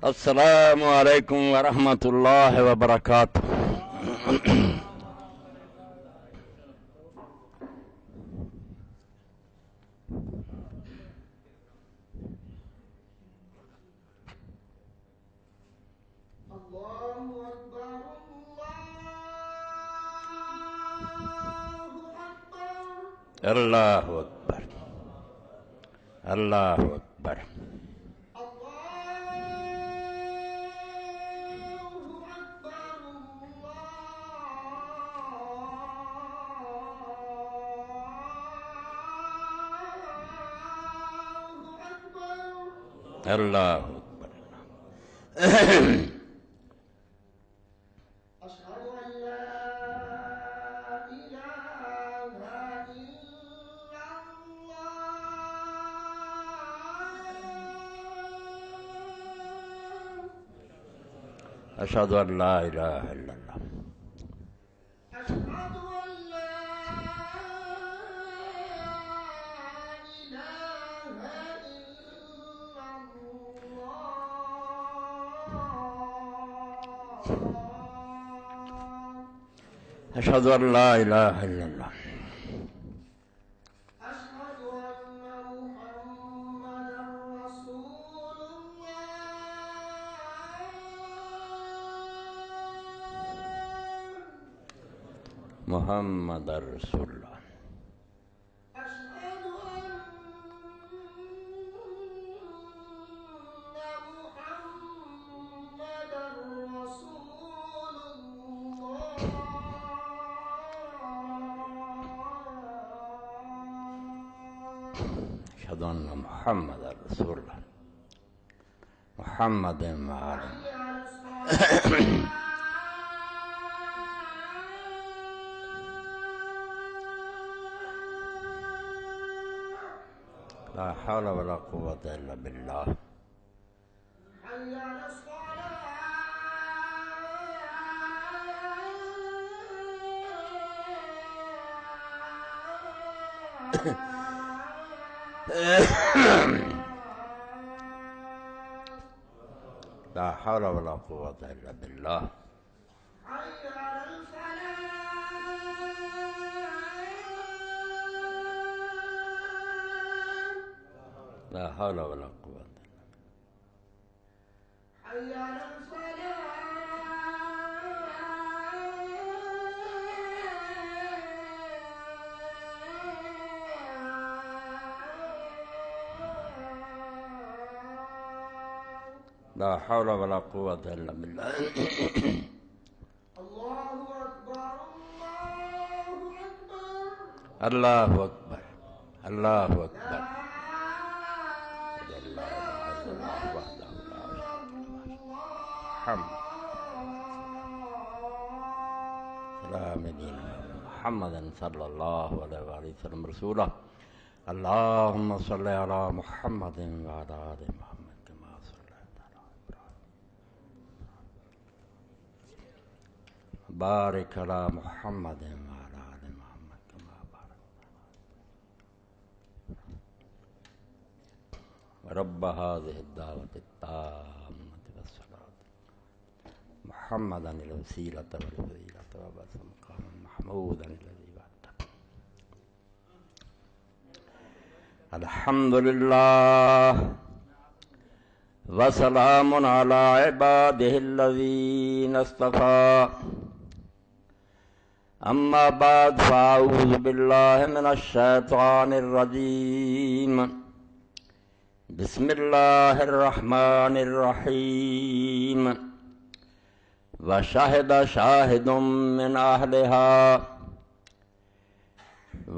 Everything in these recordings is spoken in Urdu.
السلام علیکم ورحمۃ اللہ وبرکاتہ۔ اللہ اکبر، اللہ اکبر۔ اللہ اکبر۔ اشہد ان لا الہ الا اللہ۔ اشہد ان لا الہ الا اللہ۔ محمد رسول اللہ۔ اشہد ان محمد رسول اللہ۔ محمد لا حول ولا قوة الا باللہ۔ لا حول ولا قوة الا باللہ۔ لا حول ولا قوة لا حول ولا قوة الا باللہ۔ اللہ اکبر، اللہ اکبر۔ محمد صلی اللہ علیہ وآلہ وسلم رسولہ۔ اللہم صلی علی محمد وعلی آل محمد کما صلیت علی ابراہیم۔ بارک علی محمد وعلی آل محمد کما بارکت۔ رب هذه الدعوة التامة والصلاة محمدا الوسيلة والفضيلة وبعث مقاما محمودا الذي وعدته۔ الحمد لله وسلام على عباده الذين اصطفى، أما بعد فأعوذ بالله من الشيطان الرجيم، بسم الله الرحمن الرحيم۔ وشهد شاهد من أهلها۔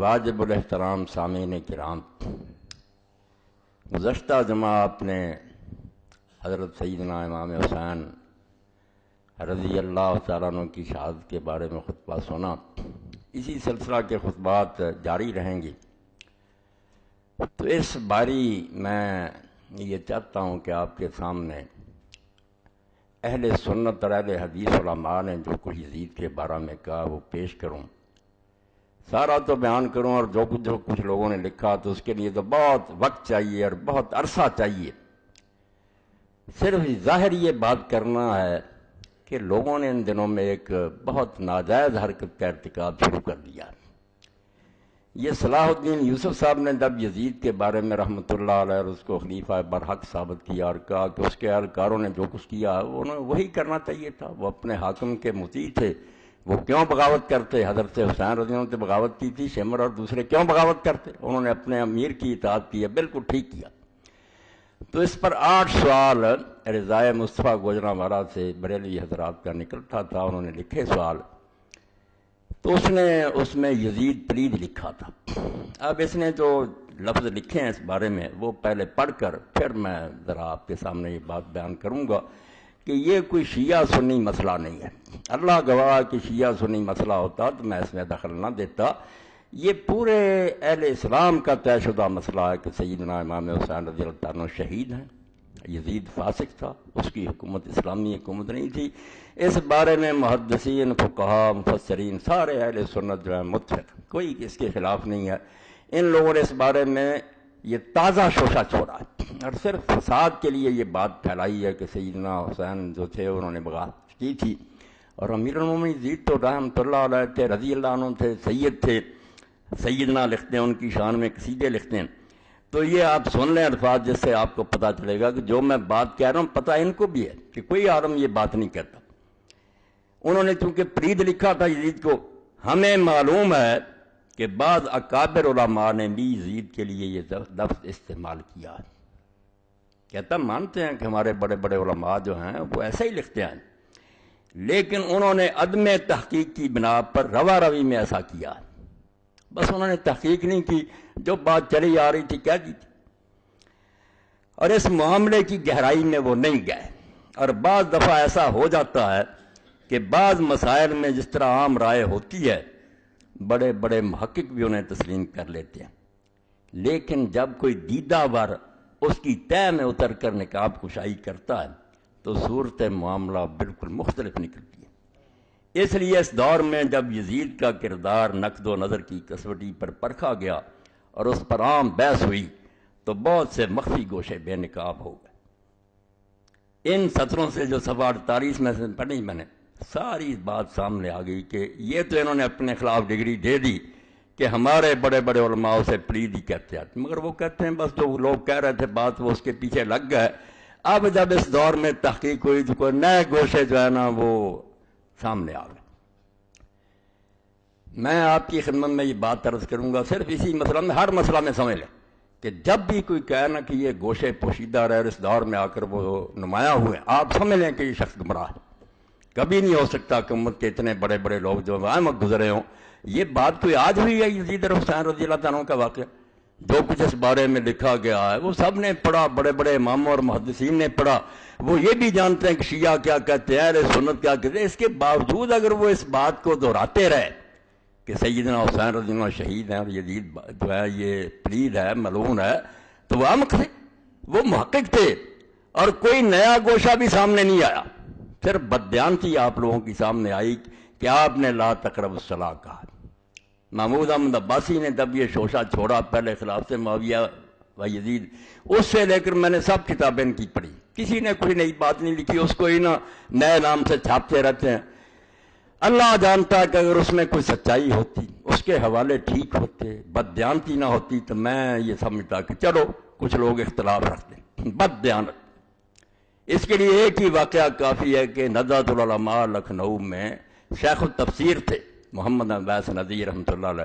واجب الاحترام سامعین کرام، گزشتہ جمعہ آپ نے حضرت سیدنا امام حسین رضی اللہ تعالیٰ عنہ کی شہادت کے بارے میں خطبہ سنا۔ اسی سلسلہ کے خطبات جاری رہیں گی۔ تو اس باری میں یہ چاہتا ہوں کہ آپ کے سامنے اہل سنت اور اہل حدیث علماء نے جو کچھ یزید کے بارے میں کہا وہ پیش کروں۔ سارا تو بیان کروں، اور جو کچھ لوگوں نے لکھا تو اس کے لیے تو بہت وقت چاہیے اور بہت عرصہ چاہیے۔ صرف ظاہر یہ بات کرنا ہے کہ لوگوں نے ان دنوں میں ایک بہت ناجائز حرکت کا ارتکاب شروع کر دیا۔ یہ صلاح الدین یوسف صاحب نے جب یزید کے بارے میں رحمۃ اللہ علیہ اور اس کو خلیفہ برحق ثابت کیا اور کہا کہ اس کے اہلکاروں نے جو کچھ کیا انہیں وہی کرنا چاہیے تھا، وہ اپنے حاکم کے مطیع تھے، وہ کیوں بغاوت کرتے؟ حضرت حسین رضی اللہ عنہ نے بغاوت کی تھی، شمر اور دوسرے کیوں بغاوت کرتے؟ انہوں نے اپنے امیر کی اطاعت کی ہے، بالکل ٹھیک کیا۔ تو اس پر 8 سوال رضائے مصطفیٰ گوجرانوالہ سے بریلوی حضرات کا نکلتا تھا، انہوں نے لکھے سوال، تو اس نے اس میں یزید پلید لکھا تھا۔ اب اس نے جو لفظ لکھے ہیں اس بارے میں وہ پہلے پڑھ کر پھر میں ذرا آپ کے سامنے یہ بات بیان کروں گا کہ یہ کوئی شیعہ سنی مسئلہ نہیں ہے۔ اللہ گواہ کہ شیعہ سنی مسئلہ ہوتا تو میں اس میں دخل نہ دیتا۔ یہ پورے اہل اسلام کا طے شدہ مسئلہ ہے کہ سیدنا امام حسین رضی اللہ عنہ شہید ہیں، یزید فاسق تھا، اس کی حکومت اسلامی حکومت نہیں تھی۔ اس بارے میں محدثین، فقہاء، مفسرین سارے اہل سنت جو ہے متفق، کوئی اس کے خلاف نہیں ہے۔ ان لوگوں نے اس بارے میں یہ تازہ شوشہ چھوڑا ہے اور صرف فساد کے لیے یہ بات پھیلائی ہے کہ سیدنا حسین جو تھے انہوں نے بغاوت کی تھی، اور امیر المومنین یزید تو رحمۃ اللہ علیہ تھے، رضی اللہ عنہ تھے، سید تھے، سیدنا لکھتے ہیں، ان کی شان میں قصیدے لکھتے ہیں۔ تو یہ آپ سن لیں الفاظ، جس سے آپ کو پتہ چلے گا کہ جو میں بات کہہ رہا ہوں پتہ ان کو بھی ہے کہ کوئی عالم یہ بات نہیں کہتا۔ انہوں نے چونکہ پلید لکھا تھا یزید کو، ہمیں معلوم ہے کہ بعض اکابر علماء نے بھی یزید کے لیے یہ لفظ استعمال کیا ہے۔ کہتا مانتے ہیں کہ ہمارے بڑے بڑے علماء جو ہیں وہ ایسا ہی لکھتے ہیں، لیکن انہوں نے عدم تحقیق کی بنا پر روا روی میں ایسا کیا ہے۔ بس انہوں نے تحقیق نہیں کی، جو بات چلی آ رہی تھی کہہ دی تھی، اور اس معاملے کی گہرائی میں وہ نہیں گئے۔ اور بعض دفعہ ایسا ہو جاتا ہے کہ بعض مسائل میں جس طرح عام رائے ہوتی ہے بڑے بڑے محقق بھی انہیں تسلیم کر لیتے ہیں، لیکن جب کوئی دیدہ ور اس کی تہہ میں اتر کر نقاب کشائی کرتا ہے تو صورت معاملہ بالکل مختلف نکلتی ہے۔ اس لیے اس دور میں جب یزید کا کردار نقد و نظر کی کسوٹی پر پرکھا گیا اور اس پر عام بحث ہوئی تو بہت سے مخفی گوشے بے نقاب ہو گئے۔ ان سطروں سے جو صفحہ 48 میں سے پڑھی میں نے، ساری بات سامنے آ گئی کہ یہ تو انہوں نے اپنے خلاف ڈگری دے دی کہ ہمارے بڑے بڑے علماء سے پلید ہی کہتے ہیں، مگر وہ کہتے ہیں بس جو لوگ کہہ رہے تھے بات وہ اس کے پیچھے لگ گئے۔ اب جب اس دور میں تحقیق ہوئی تو کوئی نئے گوشے جو ہے نا وہ سامنے آ گئے۔ میں آپ کی خدمت میں یہ بات عرض کروں گا، صرف اسی مسئلہ میں، ہر مسئلہ میں سمجھ لیں کہ جب بھی کوئی کہے نا کہ یہ گوشے پوشیدہ رہے اور اس دور میں آ کر وہ نمایاں ہوئے، آپ سمجھ لیں کہ یہ شخص گمراہ ہے۔ کبھی نہیں ہو سکتا کہ امت کے اتنے بڑے بڑے لوگ جو وقت گزرے ہوں، یہ بات کوئی آج ہوئی ہے یزید اور حسین رضی اللہ عنہ کا واقعہ؟ جو کچھ اس بارے میں لکھا گیا ہے وہ سب نے پڑھا، بڑے بڑے اماموں اور محدثین نے پڑھا، وہ یہ بھی جانتے ہیں کہ شیعہ کیا کہتے ہیں، اہل سنت کیا کہتے ہیں۔ اس کے باوجود اگر وہ اس بات کو دہراتے رہے کہ سیدنا حسین رضی اللہ عنہ شہید ہیں اور یزید جو ہے یہ پلید ہے، ملعون ہے، تو وہ عمق تھے، وہ محقق تھے، اور کوئی نیا گوشہ بھی سامنے نہیں آیا، صرف بددیانتی آپ لوگوں کی سامنے آئی کہ آپ نے لا تقربوا الصلاۃ کہا۔ محمود احمد عباسی نے جب یہ شوشہ چھوڑا پہلے خلافت معاویہ و یزید، اس سے لے کر میں نے سب کتابیں ان کی پڑھی، کسی نے کوئی نئی بات نہیں لکھی، اس کو ہی نہ نئے نام سے چھاپتے رہتے ہیں۔ اللہ جانتا ہے کہ اگر اس میں کوئی سچائی ہوتی، اس کے حوالے ٹھیک ہوتے، بددیانتی نہ ہوتی، تو میں یہ سمجھتا کہ چلو کچھ لوگ اختلاف رکھتے ہیں۔ بددیانت، اس کے لیے ایک ہی واقعہ کافی ہے کہ نزہۃ العلماء لکھنؤ میں شیخ التفسیر تھے محمد عباس ندوی رحمۃ اللہ علیہ،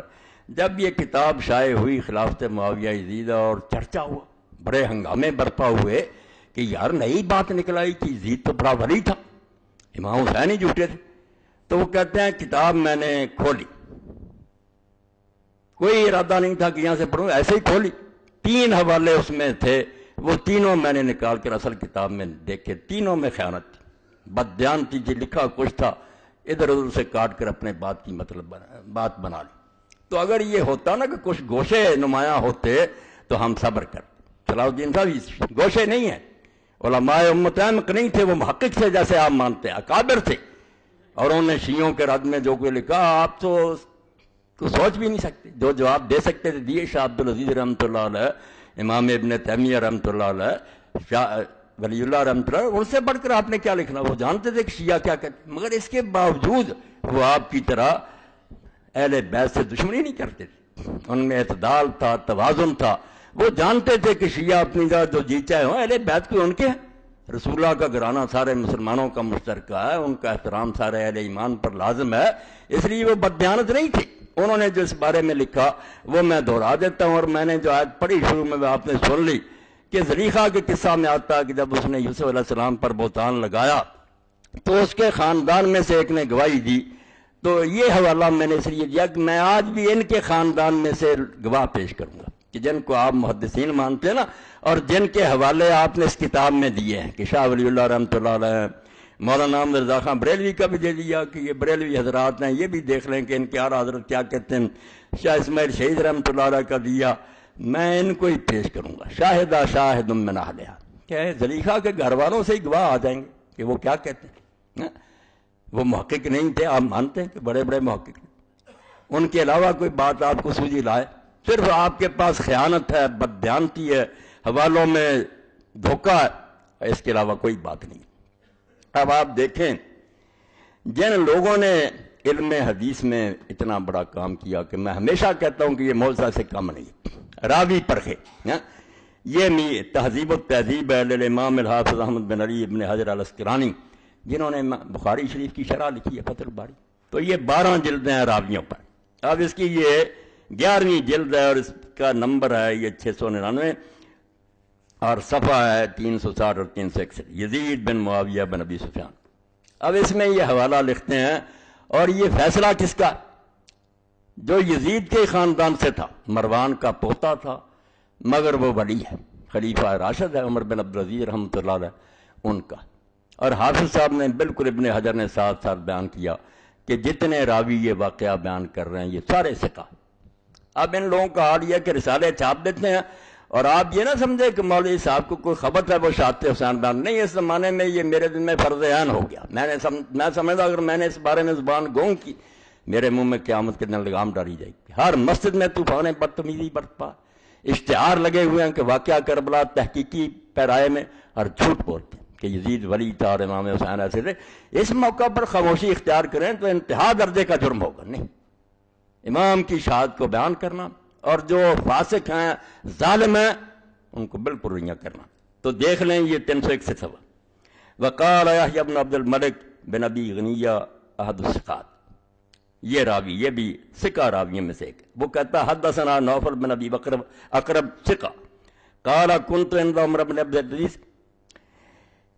جب یہ کتاب شائع ہوئی خلافت معاویہ یزید اور چرچا ہوا، بڑے ہنگامے برپا ہوئے کہ یار نئی بات نکل آئی کہ یزید تو بڑا ولی تھا، امام حسین ہی جھوٹے تھے۔ تو وہ کہتے ہیں کتاب میں نے کھولی، کوئی ارادہ نہیں تھا کہ یہاں سے پڑھوں، ایسے ہی کھولی، 3 حوالے اس میں تھے، وہ تینوں میں نے نکال کر اصل کتاب میں دیکھے، تینوں میں خیانت تھی، بددیانتی تھی، لکھا کچھ تھا، ادھر ادھر سے کاٹ کر اپنے بات کی مطلب بات بنا لی۔ تو اگر یہ ہوتا نا کہ کچھ گوشے نمایاں ہوتے تو ہم صبر کرتے۔ صلاح الدین صاحب گوشے نہیں ہیں، علماء امت احمق نہیں تھے، وہ محقق تھے جیسے آپ مانتے ہیں، اکابر تھے، اور انہوں نے شیعوں کے رد میں جو کوئی لکھا آپ تو سوچ بھی نہیں سکتے، جو جواب دے سکتے تھے دیے۔ شاہ عبدالعزیز رحمۃ اللہ علیہ، امام ابن تیمیہ رحمۃ اللہ علیہ، ولی اللہ رحمۃ اللہ، ان سے بڑھ کر آپ نے کیا لکھنا؟ وہ جانتے تھے کہ شیعہ کیا کہتے ہیں، مگر اس کے باوجود وہ آپ کی طرح اہل بیت سے دشمنی نہیں کرتے تھے، ان میں اعتدال تھا، توازن تھا۔ وہ جانتے تھے کہ شیعہ اپنی جگہ جو جی چاہے ہوں، اہل بیت کو ان کے ہیں، رسول اللہ کا گھرانہ سارے مسلمانوں کا مشترکہ ہے، ان کا احترام سارے اہل ایمان پر لازم ہے، اس لیے وہ بددیانت نہیں تھی۔ انہوں نے جو اس بارے میں لکھا وہ میں دہرا دیتا ہوں، اور میں نے جو آیت پڑھی شروع میں آپ نے سن لی کہ زلیخا کے قصہ میں آتا ہے کہ جب اس نے یوسف علیہ السلام پر بہتان لگایا تو اس کے خاندان میں سے ایک نے گواہی دی۔ تو یہ حوالہ میں نے اس لیے دیا کہ میں آج بھی ان کے خاندان میں سے گواہ پیش کروں گا کہ جن کو آپ محدثین مانتے ہیں نا، اور جن کے حوالے آپ نے اس کتاب میں دیے ہیں کہ شاہ ولی اللہ رحمۃ اللہ علیہ، مولانا احمد رضا خان بریلوی کا بھی دے دیا کہ یہ بریلوی حضرات ہیں، یہ بھی دیکھ لیں کہ ان کے اعلیٰ حضرت کیا کہتے ہیں۔ شاہ اسماعیل شہید رحمۃ اللہ علیہ کا دیا، میں ان کو ہی پیش کروں گا۔ شاہدہ شاہد من اہلہا، کہ زلیخا کے گھر والوں سے ہی گواہ آ جائیں گے کہ وہ کیا کہتے ہیں۔ وہ محقق نہیں تھے، آپ مانتے ہیں کہ بڑے بڑے محقق ہیں، ان کے علاوہ کوئی بات آپ کو سوجی لائے؟ صرف آپ کے پاس خیانت ہے، بددیانتی ہے، حوالوں میں دھوکہ ہے، اس کے علاوہ کوئی بات نہیں۔ اب آپ دیکھیں جن لوگوں نے علم حدیث میں اتنا بڑا کام کیا کہ میں ہمیشہ کہتا ہوں کہ یہ موضوع سے کم نہیں، راوی پرخے، یہ تہذیب و تہذیب ہے للامام الحافظ احمد بن علی ابن حجر الاسقلانی، جنہوں نے بخاری شریف کی شرح لکھی ہے فتح الباری، تو یہ 12 جلدیں ہیں راویوں پر۔ اب اس کی یہ 11ویں جلد ہے اور اس کا نمبر ہے یہ 699 اور صفحہ ہے 360 اور 361، یزید بن معاویہ بن ابی سفیان۔ اب اس میں یہ حوالہ لکھتے ہیں، اور یہ فیصلہ کس کا؟ جو یزید کے خاندان سے تھا، مروان کا پوتا تھا، مگر وہ ولی ہے، خلیفہ راشد ہے عمر بن عبدالعزیز رحمۃ اللہ علیہ، ان کا۔ اور حافظ صاحب نے بالکل ابن حجر نے ساتھ ساتھ بیان کیا کہ جتنے راوی یہ واقعہ بیان کر رہے ہیں یہ سارے ثقہ۔ اب ان لوگوں کا حال یہ کہ رسالے چھاپ دیتے ہیں، اور آپ یہ نہ سمجھے کہ مولوی صاحب کو کوئی خبر ہے وہ شہادت حسین بیان نہیں، اس زمانے میں یہ میرے دل میں فرض عین ہو گیا۔ میں سمجھتا اگر میں نے اس بارے میں زبان گونگ کی، میرے منہ میں قیامت کے دن لگام ڈالی جائے گی۔ ہر مسجد میں طوفان بدتمیزی برپا، اشتہار لگے ہوئے ہیں کہ واقعہ کربلا تحقیقی پیرائے میں، اور جھوٹ بولتے ہیں کہ یزید ولی تھا اور امام حسین ایسے تھے۔ اس موقع پر خاموشی اختیار کریں تو انتہا درجے کا جرم ہوگا۔ نہیں، امام کی شہادت کو بیان کرنا، اور جو فاسق ہیں، ظالم ہیں، ان کو بالکل رنگا کرنا۔ تو دیکھ لیں یہ 361 صفحہ۔ وقال یحییٰ بن عبد الملک بن ابی غنیہ احد الثقات، یہ راوی، یہ بھی ثقہ راویوں میں سے ایک، وہ کہتا حدثنا نوفل بن ابی بکر اقرب ثقہ قال کنت عند عمر بن عبد العزیز،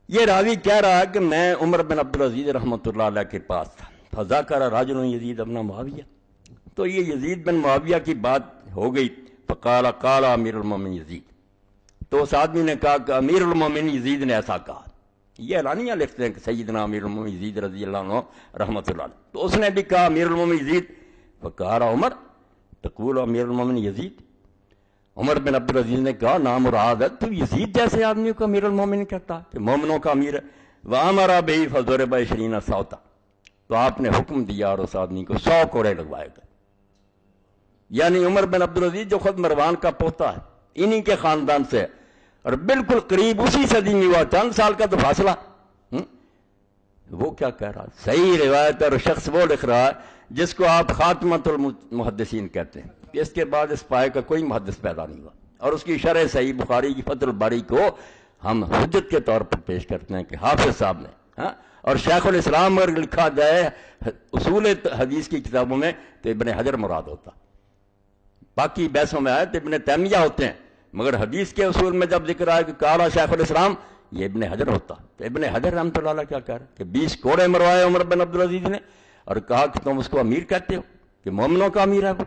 یہ راوی کہہ رہا ہے کہ میں عمر بن عبدالعزیز رحمۃ اللہ علیہ کے پاس تھا، فذکر رجل یزید بن معاویہ، تو یہ یزید بن معاویہ کی بات ہو گئی، فقال قال امیر المومنین یزید، تو اس آدمی نے کہا کہ امیر المومنین یزید نے ایسا کہا۔ یہ اعلانیہ لکھتے ہیں کہ سیدنا امیر المومنین یزید رضی اللہ عنہ رحمۃ اللہ علیہ، تو اس نے بھی کہا امیر المومنین یزید، فقال عمر تقول امیر المومنین یزید، عمر بن عبدالعزیز نے کہا نام مراد ہے، تو یزید جیسے آدمی کو امیر المومنین کہتا کہ مومنوں کا امیر ہے۔ وامر بہ فضرب 20 صوتا، تو آپ نے حکم دیا اور اس آدمی کو 100 کوڑے لگوائے گئے۔ یعنی عمر بن عبدالعزیز جو خود مروان کا پوتا ہے، انہی کے خاندان سے، اور بالکل قریب اسی صدی میں ہوا، چند سال کا تو فاصلہ۔ وہ کیا کہہ رہا ہے؟ صحیح روایت، اور شخص وہ لکھ رہا ہے جس کو آپ خاتمۃ المحدثین کہتے ہیں، اس کے بعد اس پائے کا کوئی محدث پیدا نہیں ہوا، اور اس کی شرح صحیح بخاری کی فتح الباری کو ہم حجت کے طور پر پیش کرتے ہیں کہ حافظ صاحب نے، اور شیخ الاسلام اگر لکھا جائے اصول حدیث کی کتابوں میں تو ابن حجر مراد ہوتا، باقی بحثوں میں آئے تو ابن تیمیہ ہوتے ہیں، مگر حدیث کے اصول میں جب ذکر آئے کہ قال شیخ الاسلام، یہ ابن حجر ہوتا۔ تو ابن حجر رحمۃ اللہ علیہ کیا کہہ رہے کہ 20 کوڑے مروائے عمر بن عبدالعزیز نے، اور کہا کہ تم اس کو امیر کہتے ہو، کہ مومنوں کا امیر ہے وہ۔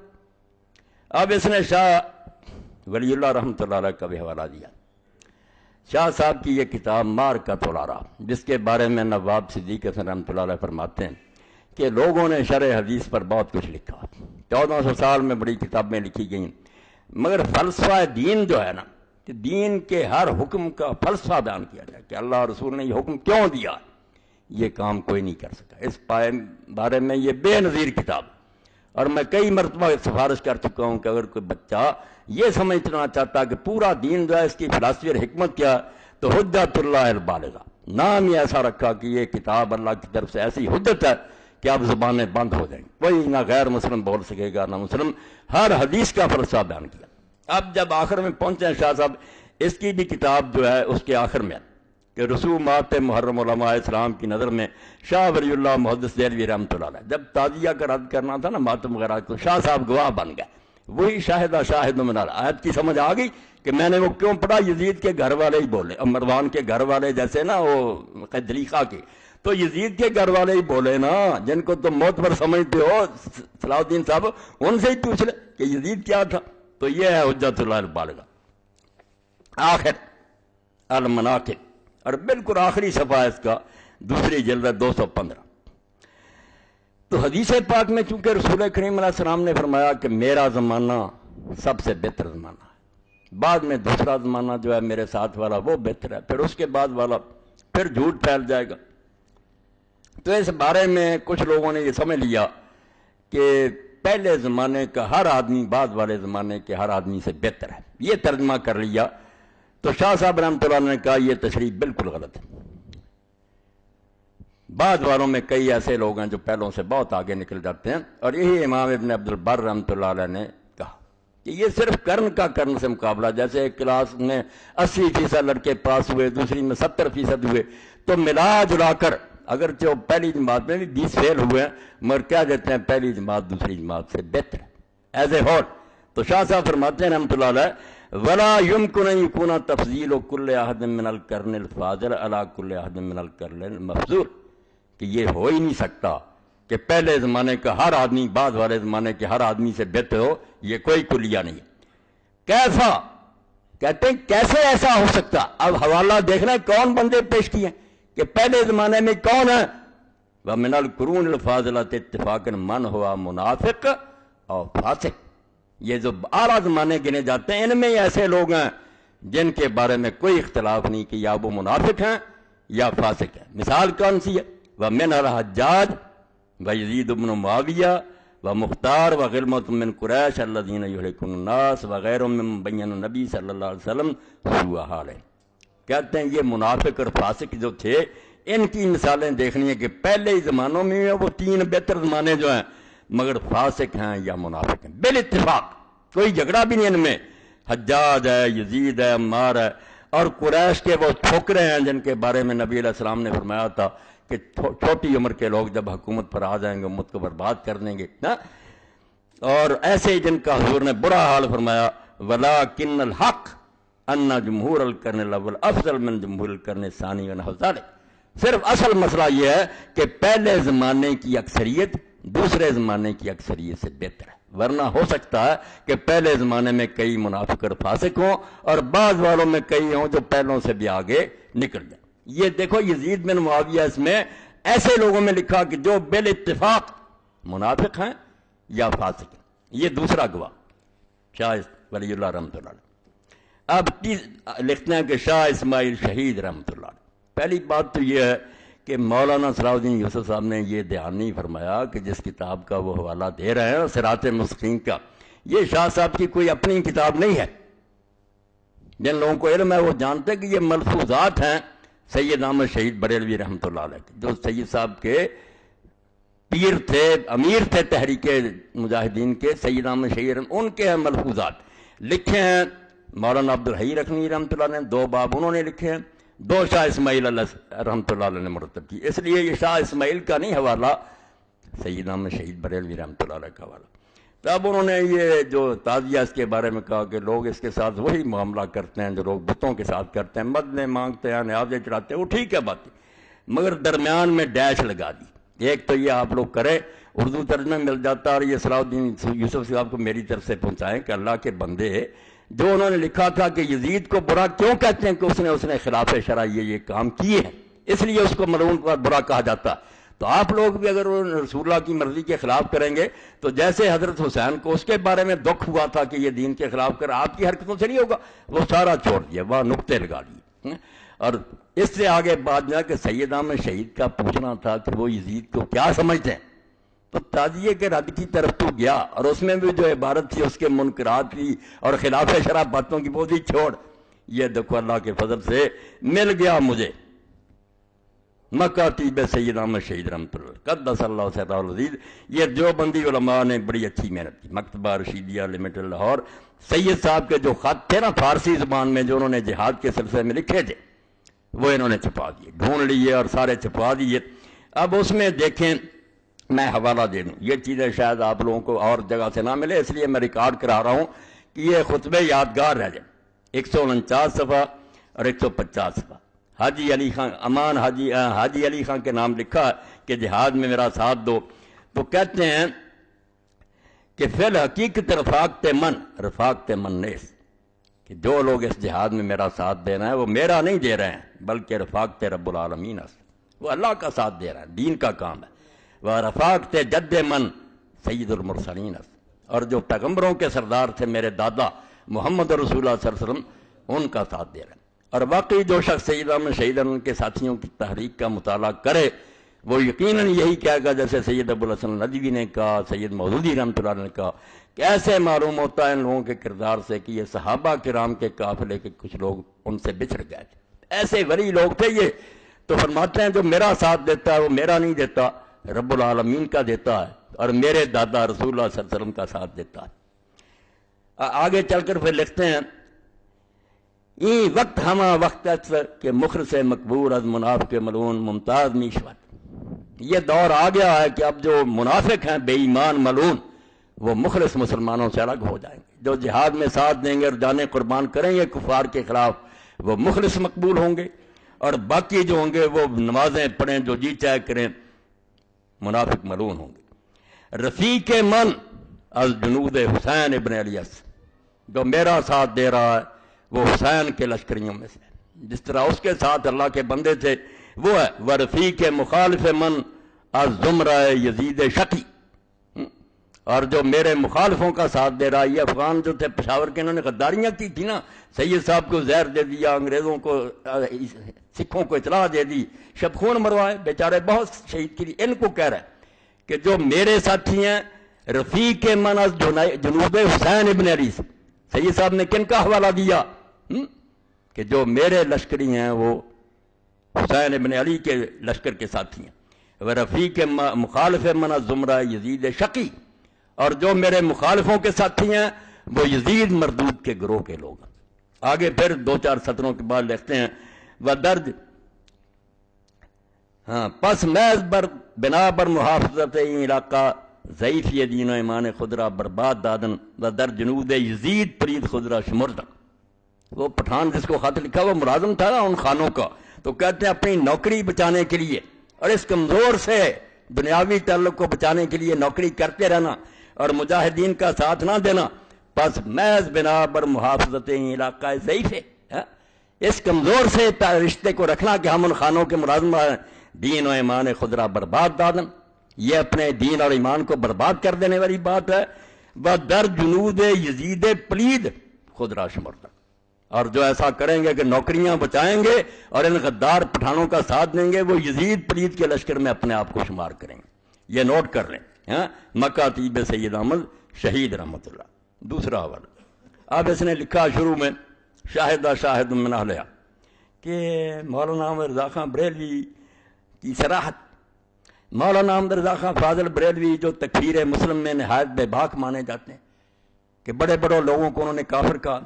اب اس نے شاہ ولی اللہ رحمۃ اللہ علیہ کا بھی حوالہ دیا، شاہ صاحب کی یہ کتاب مارکۃ الآراء، جس کے بارے میں نواب صدیق حسن رحمۃ اللہ علیہ فرماتے ہیں کہ لوگوں نے شرح حدیث پر بہت کچھ لکھا، 1400 سال میں بڑی کتابیں لکھی گئیں، مگر فلسفہ دین جو ہے نا، کہ دین کے ہر حکم کا فلسفہ بیان کیا جائے کہ اللہ رسول نے یہ حکم کیوں دیا، یہ کام کوئی نہیں کر سکا۔ اس بارے میں یہ بے نظیر کتاب، اور میں کئی مرتبہ سفارش کر چکا ہوں کہ اگر کوئی بچہ یہ سمجھنا چاہتا کہ پورا دین جو ہے اس کی فلسفی اور حکمت کیا، تو حجت اللہ البالغہ نام ہی ایسا رکھا کہ یہ کتاب اللہ کی طرف سے ایسی حجت ہے کہ اب زبانیں بند ہو جائیں گی، کوئی نہ غیر مسلم بول سکے گا نہ مسلم، ہر حدیث کا فلسفہ بیان کیا۔ اب جب آخر میں پہنچے ہیں شاہ صاحب، اس کی بھی کتاب جو ہے اس کے آخر میں کہ رسومات محرم علماء اسلام کی نظر میں شاہ ولی اللہ محدث دہلوی رحمۃ اللہ علیہ، جب تعزیہ کا رد کرنا تھا نا ماتم وغیرہ، تو شاہ صاحب گواہ بن گئے، وہی شاہدہ شاہد من آیت کی سمجھ آ گئی کہ میں نے وہ کیوں پڑھا، یزید کے گھر والے ہی بولے، مروان کے گھر والے جیسے نا وہ قدریقہ کے، تو یزید کے گھر والے ہی بولے نا، جن کو تم معتبر سمجھتے ہو صلاح الدین صاحب، ان سے ہی پوچھ لے کہ یزید کیا تھا۔ تو یہ ہے حجت اللہ البالغہ۔ آخر المناقب، اور بالکل آخری صفحہ اس کا، دوسری جلد 215۔ تو حدیث پاک میں چونکہ رسول کریم علیہ السلام نے فرمایا کہ میرا زمانہ سب سے بہتر زمانہ ہے، بعد میں دوسرا زمانہ جو ہے میرے ساتھ والا وہ بہتر ہے، پھر اس کے بعد والا پھر جھوٹ پھیل جائے گا۔ تو اس بارے میں کچھ لوگوں نے یہ سمجھ لیا کہ پہلے زمانے کا ہر آدمی بعد والے زمانے کے ہر آدمی سے بہتر ہے، یہ ترجمہ کر لیا۔ تو شاہ صاحب رحمۃ اللہ نے کہا یہ تشریح بالکل غلط ہے، بعد والوں میں کئی ایسے لوگ ہیں جو پہلوں سے بہت آگے نکل جاتے ہیں، اور یہی امام ابن عبد البر رحمۃ اللہ علیہ نے کہا کہ یہ صرف کرن کا کرن سے مقابلہ، جیسے ایک کلاس میں 80% لڑکے پاس ہوئے، دوسری میں 70% ہوئے، تو ملا جلا کر اگرچہ وہ پہلی جماعت میں بھی 20 فیل ہوئے ہیں، مگر کیا دیتے ہیں پہلی جماعت دوسری جماعت سے بہتر ہے ایز اے ہول۔ تو شاہ صاحب فرماتے ہیں رحمۃ اللہ علیہ وَلَا يُمْكِنُ أَن يَكُونَ تَفْضِيلُ كُلِّ أَحَدٍ مِّنَ الْقَرْنِ الْفَاضِلِ عَلَىٰ كُلِّ أَحَدٍ مِّنَ الْقَرْنِ الْمَفْضُولِ، کہ یہ ہو ہی نہیں سکتا کہ پہلے زمانے کا ہر آدمی بعد والے زمانے کے ہر آدمی سے بہتر ہو، یہ کوئی کلیہ نہیں ہے۔ کیسا، کہتے ہیں کیسے ایسا ہو سکتا؟ اب حوالہ دیکھنا ہے کون بندے پیش کیے کہ پہلے زمانے میں کون ہے؟ وَمِنَ الْقُرُونِ الْفَاضِلَةِ اتِّفَاقًا مَنْ هُوَ منافق اور فاسق، یہ جو اعلیٰ زمانے گنے جاتے ہیں ان میں ایسے لوگ ہیں جن کے بارے میں کوئی اختلاف نہیں کہ یا وہ منافق ہیں یا فاسق ہیں۔ مثال کون سی ہے؟ وَمِنْ الْحَجَّاجِ وَيَزِيدُ بْنُ مُعَاوِيَةَ وَمُخْتَارُ وَغِلْمَةٌ مِّن قُرَيْشَ الَّذِينَ يُهْلِكُونَ النَّاسَ وَغَيْرُهُم مِّمَّن بَيَّنَ النَّبِيُّ صلی اللہ علیہ وسلم سوء حالہ۔ کہتے ہیں یہ منافق اور فاسق جو تھے ان کی مثالیں دیکھنی ہے کہ پہلے ہی زمانوں میں وہ تین بہتر زمانے جو ہیں مگر فاسق ہیں یا منافق ہیں، بالاتفاق کوئی جھگڑا بھی نہیں ان میں۔ حجاج ہے، یزید ہے، عمار ہے، اور قریش کے وہ چھوکرے ہیں جن کے بارے میں نبی علیہ السلام نے فرمایا تھا کہ چھوٹی عمر کے لوگ جب حکومت پر آ جائیں گے امت کو برباد کر دیں گے، اور ایسے ہی جن کا حضور نے برا حال فرمایا وَلَٰكِنَّ الْحَقَّ أَنَّ جُمْهُورَ الْقَرْنِ الْأَوَّلِ أَفْضَلُ مِنْ جُمْهُورِ الْقَرْنِ الثَّانِي وَنَحْوُ ذَلِكَ۔ صرف اصل مسئلہ یہ ہے کہ پہلے زمانے کی اکثریت دوسرے زمانے کی اکثریت سے بہتر ہے، ورنہ ہو سکتا ہے کہ پہلے زمانے میں کئی منافق اور فاسق ہوں اور بعض والوں میں کئی ہوں جو پہلوں سے بھی آگے نکل جائیں۔ یہ دیکھو یزید بن معاویہ اس میں ایسے لوگوں میں لکھا کہ جو بالاتفاق منافق ہیں یا فاسق ہیں، یہ دوسرا گواہ شاہ ولی اللہ رحمۃ اللہ علیہ۔ اب لکھتے ہیں کہ شاہ اسماعیل شہید رحمۃ اللہ علیہ۔ پہلی بات تو یہ ہے کہ مولانا صلاح الدین یوسف صاحب نے یہ دھیان نہیں فرمایا کہ جس کتاب کا وہ حوالہ دے رہے ہیں صراط مستقیم کا، یہ شاہ صاحب کی کوئی اپنی کتاب نہیں ہے۔ جن لوگوں کو علم ہے وہ جانتے ہیں کہ یہ ملفوظات ہیں سید احمد شہید بریلوی رحمۃ اللہ علیہ، جو سید صاحب کے پیر تھے، امیر تھے تحریک مجاہدین کے، سید احمد شہید ان کے ہیں ملفوظات لکھے ہیں۔ مولانا عبدالحی رکھنوی رحمۃ اللہ نے 2 باب انہوں نے لکھے ہیں، 2 شاہ اسماعیل رحمۃ اللہ علیہ نے مرتب کی، اس لیے یہ شاہ اسماعیل کا نہیں حوالہ، سید احمد شہید بریلوی رحمۃ اللہ علیہ کا حوالہ۔ تب انہوں نے یہ جو تعزیہ اس کے بارے میں کہا کہ لوگ اس کے ساتھ وہی معاملہ کرتے ہیں جو لوگ بتوں کے ساتھ کرتے ہیں، مدنے مانگتے ہیں، نیازیں چڑھاتے ہیں، وہ ٹھیک ہے بات، مگر درمیان میں ڈیش لگا دی۔ ایک تو یہ آپ لوگ کرے، اردو ترجمہ مل جاتا، اور یہ صلاح الدین یوسف صاحب کو میری طرف سے پہنچائیں کہ اللہ کے بندے جو انہوں نے لکھا تھا کہ یزید کو برا کیوں کہتے ہیں کہ اس نے خلاف شرع یہ کام کیے ہیں، اس لیے اس کو ملعون پر برا کہا جاتا۔ تو آپ لوگ بھی اگر رسول اللہ کی مرضی کے خلاف کریں گے تو جیسے حضرت حسین کو اس کے بارے میں دکھ ہوا تھا کہ یہ دین کے خلاف کر، آپ کی حرکتوں سے نہیں ہوگا، وہ سارا چھوڑ دیا، وہ نقطے لگا لیے۔ اور اس سے آگے بات جو ہے کہ سید احمد شہید کا پوچھنا تھا کہ وہ یزید کو کیا سمجھتے ہیں، تو تعزیے کے رد کی طرف تو گیا، اور اس میں بھی جو عبارت تھی اس کے منکرات کی اور خلاف شرع باتوں کی بہت ہی چھوڑ، یہ دیکھو اللہ کے فضل سے مل گیا مجھے مکاتیب سید احمد شہید رحمۃ اللہ قدس اللہ سر العزیز۔ یہ دیوبندی علماء نے بڑی اچھی محنت کی، مکتبہ رشیدیہ لمیٹڈ لاہور، سید صاحب کے جو خط تھے نا فارسی زبان میں جو انہوں نے جہاد کے سلسلے میں لکھے تھے وہ انہوں نے چھپا دیے، ڈھونڈ لیے اور سارے چھپا دیے۔ اب اس میں دیکھیں میں حوالہ دے دوں، یہ چیزیں شاید آپ لوگوں کو اور جگہ سے نہ ملے، اس لیے میں ریکارڈ کرا رہا ہوں کہ یہ خطبے یادگار رہ جائیں۔ 149 صفحہ اور 150 صفحہ حاجی علی خان امان حاجی علی خان کے نام لکھا کہ جہاد میں میرا ساتھ دو، تو کہتے ہیں کہ فی الحقیقت رفاقت من نیس، کہ جو لوگ اس جہاد میں میرا ساتھ دے رہے ہیں وہ میرا نہیں دے رہے ہیں بلکہ رفاقت رب العالمین، وہ اللہ کا ساتھ دے رہے ہیں، دین کا کام ہے۔ وہ رفاقت جد من سید المرسلین، اور جو پیغمبروں کے سردار تھے میرے دادا محمد رسول اللہ صلی اللہ علیہ وسلم ان کا ساتھ دے رہے ہیں۔ اور واقعی جو شخص سید احمد شہید ان کے ساتھیوں کی تحریک کا مطالعہ کرے وہ یقیناً یہی کہے گا جیسے سید ابو الحسن ندوی نے کہا، سید مودودی رحمۃ اللہ نے کہا کہ ایسے معلوم ہوتا ہے ان لوگوں کے کردار سے کہ یہ صحابہ کرام کے قافلے کے کچھ لوگ ان سے بچھڑ گئے تھے، ایسے ولی لوگ تھے یہ۔ تو فرماتے ہیں جو میرا ساتھ دیتا ہے وہ میرا نہیں دیتا، رب العالمین کا دیتا ہے، اور میرے دادا رسول اللہ صلی اللہ علیہ وسلم کا ساتھ دیتا ہے۔ آگے چل کر پھر لکھتے ہیں این وقت ہما وقت کہ مخلص مقبول از منافق ملعون ممتاز میشود، یہ دور آ گیا ہے کہ اب جو منافق ہیں بے ایمان ملعون وہ مخلص مسلمانوں سے الگ ہو جائیں گے، جو جہاد میں ساتھ دیں گے اور جانیں قربان کریں گے کفار کے خلاف وہ مخلص مقبول ہوں گے، اور باقی جو ہوں گے وہ نمازیں پڑھیں جو جی چاہے کریں منافق ملعون ہوں گے۔ رفیق من از جنود حسین ابن علی، جو میرا ساتھ دے رہا ہے وہ حسین کے لشکریوں میں سے، جس طرح اس کے ساتھ اللہ کے بندے تھے وہ ہے۔ ورفیق مخالف من از زمرہ یزید شقی، اور جو میرے مخالفوں کا ساتھ دے رہا ہے، یہ افغان جو تھے پشاور کے، انہوں نے غداریاں کی تھی نا، سید صاحب کو زہر دے دیا، انگریزوں کو سکھوں کو اطلاع دے دی، شب خون مروائے، بیچارے بہت شہید کی۔ ان کو کہہ رہا ہے کہ جو میرے ساتھی ہیں رفیق من از جنوب حسین ابن علی، سید صاحب نے کن کا حوالہ دیا کہ جو میرے لشکری ہیں وہ حسین ابن علی کے لشکر کے ساتھی ہیں۔ وہ رفیق مخالف من از زمرہ یزید شقی، اور جو میرے مخالفوں کے ساتھی ہیں وہ یزید مردود کے گروہ کے لوگ ہیں۔ آگے پھر 2-4 سطروں کے بعد لکھتے ہیں وہ درج پس محض بنا بر محافظت این علاقہ ضعیف یہ دین و ایمان خدرہ برباد دادن و در جنود یزید پرید خدرہ شمردن۔ وہ پٹھان جس کو خط لکھا وہ ملازم تھا نا ان خانوں کا، تو کہتے ہیں اپنی نوکری بچانے کے لیے اور اس کمزور سے دنیاوی تعلق کو بچانے کے لیے نوکری کرتے رہنا اور مجاہدین کا ساتھ نہ دینا، پس محض بنا بر محافظت علاقہ ضعیف ہے، اس کمزور سے رشتے کو رکھنا کہ ہم ان خانوں کے ملازم ہیں، دین و ایمان خدرہ برباد دادن، یہ اپنے دین اور ایمان کو برباد کر دینے والی بات ہے۔ وہ در جنود یزید پلید خدرہ شمردن، اور جو ایسا کریں گے کہ نوکریاں بچائیں گے اور ان غدار پٹھانوں کا ساتھ دیں گے وہ یزید پلید کے لشکر میں اپنے آپ کو شمار کریں گے، یہ نوٹ کر لیں۔ مکاتیب سید احمد شہید رحمۃ اللہ۔ دوسرا حوالہ اب اس نے لکھا شروع میں شاہد من اہلہا کہ مولانا احمد رضا خان بریلوی کی صراحت، مولانا احمد رضا خان فاضل بریلوی جو تکفیر مسلم میں نہایت بے باک مانے جاتے ہیں کہ بڑے بڑے لوگوں کو انہوں نے کافر کہا،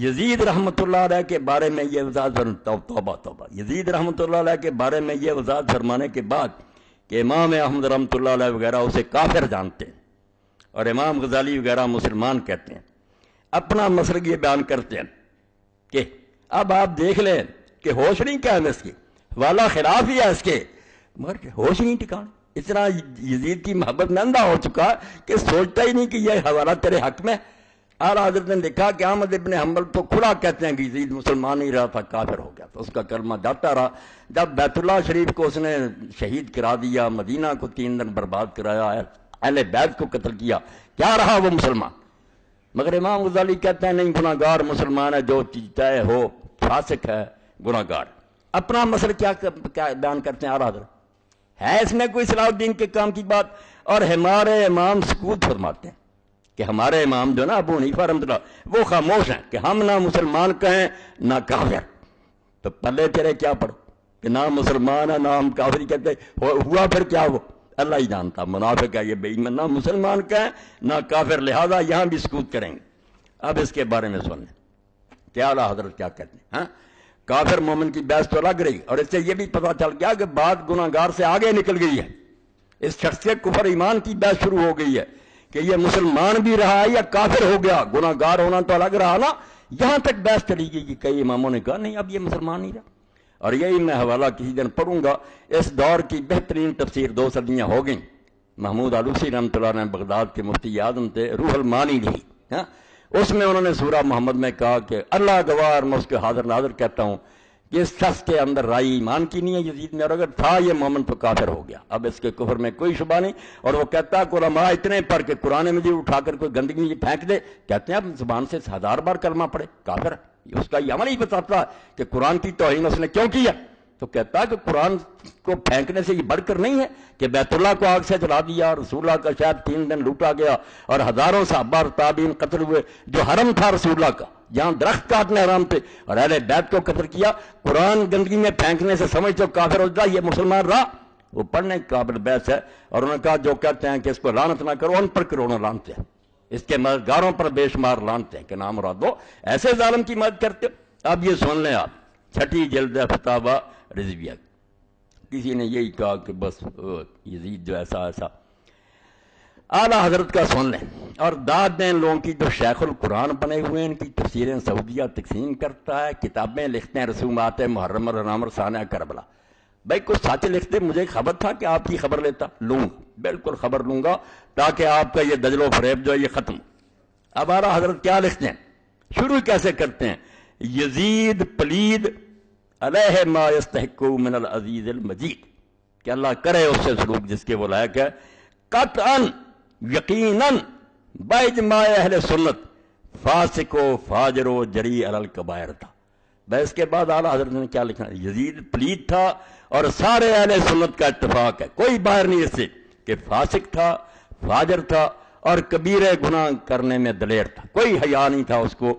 یزید رحمۃ اللہ علیہ کے بارے میں یہ وضاحت توبہ یزید رحمۃ اللہ علیہ کے بارے میں یہ وضاحت فرمانے کے بعد کہ امام احمد رحمۃ اللہ علیہ وغیرہ اسے کافر جانتے ہیں اور امام غزالی وغیرہ مسلمان کہتے ہیں، اپنا مسلک یہ بیان کرتے ہیں کہ اب آپ دیکھ لیں کہ ہوش نہیں کیا ہے اس کی، والا خلاف ہی ہے اس کے، مگر ہوش نہیں ٹھکانا، اتنا یزید کی محبت میں اندھا ہو چکا کہ سوچتا ہی نہیں کہ یہ حوالہ تیرے حق میں۔ اعلیٰ حضرت نے لکھا کہ احمد ابن حنبل تو کھلا کہتے ہیں کہ یزید مسلمان نہیں رہا تھا، کافر ہو گیا، تو اس کا کلمہ جاتا رہا۔ جب بیت اللہ شریف کو اس نے شہید کرا دیا، مدینہ کو 3 دن برباد کرایا، اہل بیت کو قتل کیا، کیا رہا وہ مسلمان؟ مگر امام غزالی کہتے ہیں نہیں، گناہ گار مسلمان ہے، جو چاہے ہو، فاسق ہے، گناہ گار۔ اپنا مسئلہ کیا بیان کرتے ہیں اعلیٰ حضرت؟ ہے اس میں کوئی صلاح الدین کے کام کی بات؟ اور ہمارے امام سکوت فرماتے ہیں کہ ہمارے امام جو نا ابو حنیفہ رحمۃ اللہ وہ خاموش ہیں کہ ہم نہ مسلمان کہیں نہ کافر. تو پلے تیرے کیا پڑھو کہ نہ مسلمان ہے نہ ہم کافر کہتے. ہوا پھر کیا وہ اللہ ہی جانتا. منافق ہے یہ بے ایمان. نہ مسلمان کہیں نہ کافر، لہذا یہاں بھی سکوت کریں گے. اب اس کے بارے میں سن لیں کیا اعلیٰ حضرت کیا کہتے ہیں. ہاں کافر مومن کی بحث تو لگ رہی، اور اس سے یہ بھی پتہ چل گیا کہ بات گناہ گار سے آگے نکل گئی ہے. اس شخص کے کفر ایمان کی بحث شروع ہو گئی ہے کہ یہ مسلمان بھی رہا ہے یا کافر ہو گیا. گناہ گار ہونا تو الگ رہا نا. یہاں تک بحث چلی گئی کہ کئی اماموں نے کہا نہیں اب یہ مسلمان ہی رہا. اور یہی میں حوالہ کسی دن پڑھوں گا. اس دور کی بہترین تفسیر 2 صدیاں ہو گئیں. محمود آلوسی رحمۃ اللہ نے بغداد کے مفتی اعظم تھے، روح المعانی لکھی. ہاں اس میں انہوں نے سورہ محمد میں کہا کہ اللہ گواہ میں اس کے حاضر ناظر کہتا ہوں کہ اس شخص کے اندر رائے ایمان کی نہیں ہے یزید میں، اور اگر تھا یہ مومن تو کافر ہو گیا. اب اس کے کفر میں کوئی شبہ نہیں. اور وہ کہتا ہے کہ علماء اتنے پر کہ قرآن مجید اٹھا کر کوئی گندگی پھینک دے، کہتے ہیں اب زبان سے 1000 بار کلمہ پڑھے کافر. اس کا یہ عمل ہی بتاتا ہے کہ قرآن کی توہین اس نے کیوں کیا. تو کہتا ہے کہ قرآن کو پھینکنے سے یہ بڑھ کر نہیں ہے کہ بیت اللہ کو آگ سے جلا دیا، رسول اللہ کا شاید 3 دن لوٹا گیا اور ہزاروں صحابہ اور تابعین قتل ہوئے. جو حرم تھا رسول اللہ کا جہاں درخت کاٹنے حرام تھے اور اہل بیت کو قتل کیا، قرآن گندگی میں پھینکنے سے سمجھ تو کافر ہو جائے. یہ مسلمان رہا. وہ پڑھنے کے قابل بحث ہے. اور انہوں نے کہا جو کہتے ہیں کہ اس کو لعنت نہ کرو ان پر کروڑوں لعنت ہیں، اس کے مددگاروں پر بے شمار لعنت ہیں کہ نام مراد دو ایسے ظالم کی مدد کرتے ہو. اب یہ سن لیں آپ 6 جلد فتاوی رضویہ. کسی نے یہی کہا کہ بس یزید جو ایسا ایسا. اعلیٰ حضرت کا سن لیں اور داد دیں لوگوں کی جو شیخ القرآن بنے ہوئے ہیں. ان کی تفسیریں سعودیہ تقسیم کرتا ہے، کتابیں لکھتے ہیں، رسومات محرم اور رام ثانیہ کربلا. بھائی کچھ سچ لکھتے، مجھے خبر تھا کہ آپ کی خبر لیتا لوں، بالکل خبر لوں گا تاکہ آپ کا یہ دجل و فریب جو ہے یہ ختم. اب اعلیٰ حضرت کیا لکھتے ہیں، شروع کیسے کرتے ہیں. یزید پلید علیہ ما یستحق من العزیز المجید، کہ اللہ کرے اس سے سلوک جس کے وہ لائق ہے. قطعا یقیناً باجماع اہل سنت فاسق و فاجر و جری علی الکبائر تھا. بس کے بعد اعلیٰ حضرت نے کیا لکھا، یزید پلید تھا اور سارے اہل سنت کا اتفاق ہے، کوئی باہر نہیں اس سے، کہ فاسق تھا، فاجر تھا اور کبیرے گناہ کرنے میں دلیر تھا، کوئی حیا نہیں تھا اس کو.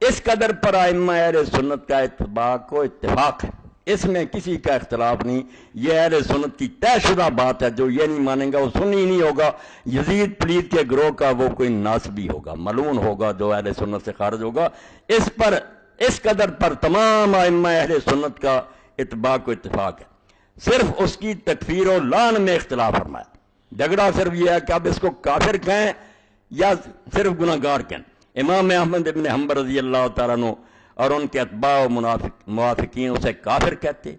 اس قدر پر ائمہ اہل سنت کا اتفاق و اتفاق ہے، اس میں کسی کا اختلاف نہیں. یہ اہل سنت کی طے شدہ بات ہے. جو یہ نہیں مانیں گا وہ سنی نہیں ہوگا. یزید پلید کے گروہ کا وہ کوئی ناسبی ہوگا، ملعون ہوگا جو اہل سنت سے خارج ہوگا. اس پر اس قدر پر تمام ائمہ اہل سنت کا اتباق و اتفاق ہے. صرف اس کی تکفیر و لعن میں اختلاف فرمایا. جھگڑا صرف یہ ہے کہ اب اس کو کافر کہیں یا صرف گناہ گار کہیں. امام احمد ابن حنبل رضی اللہ تعالیٰ عنہ اور ان کے اتباع و موافقین اسے کافر کہتے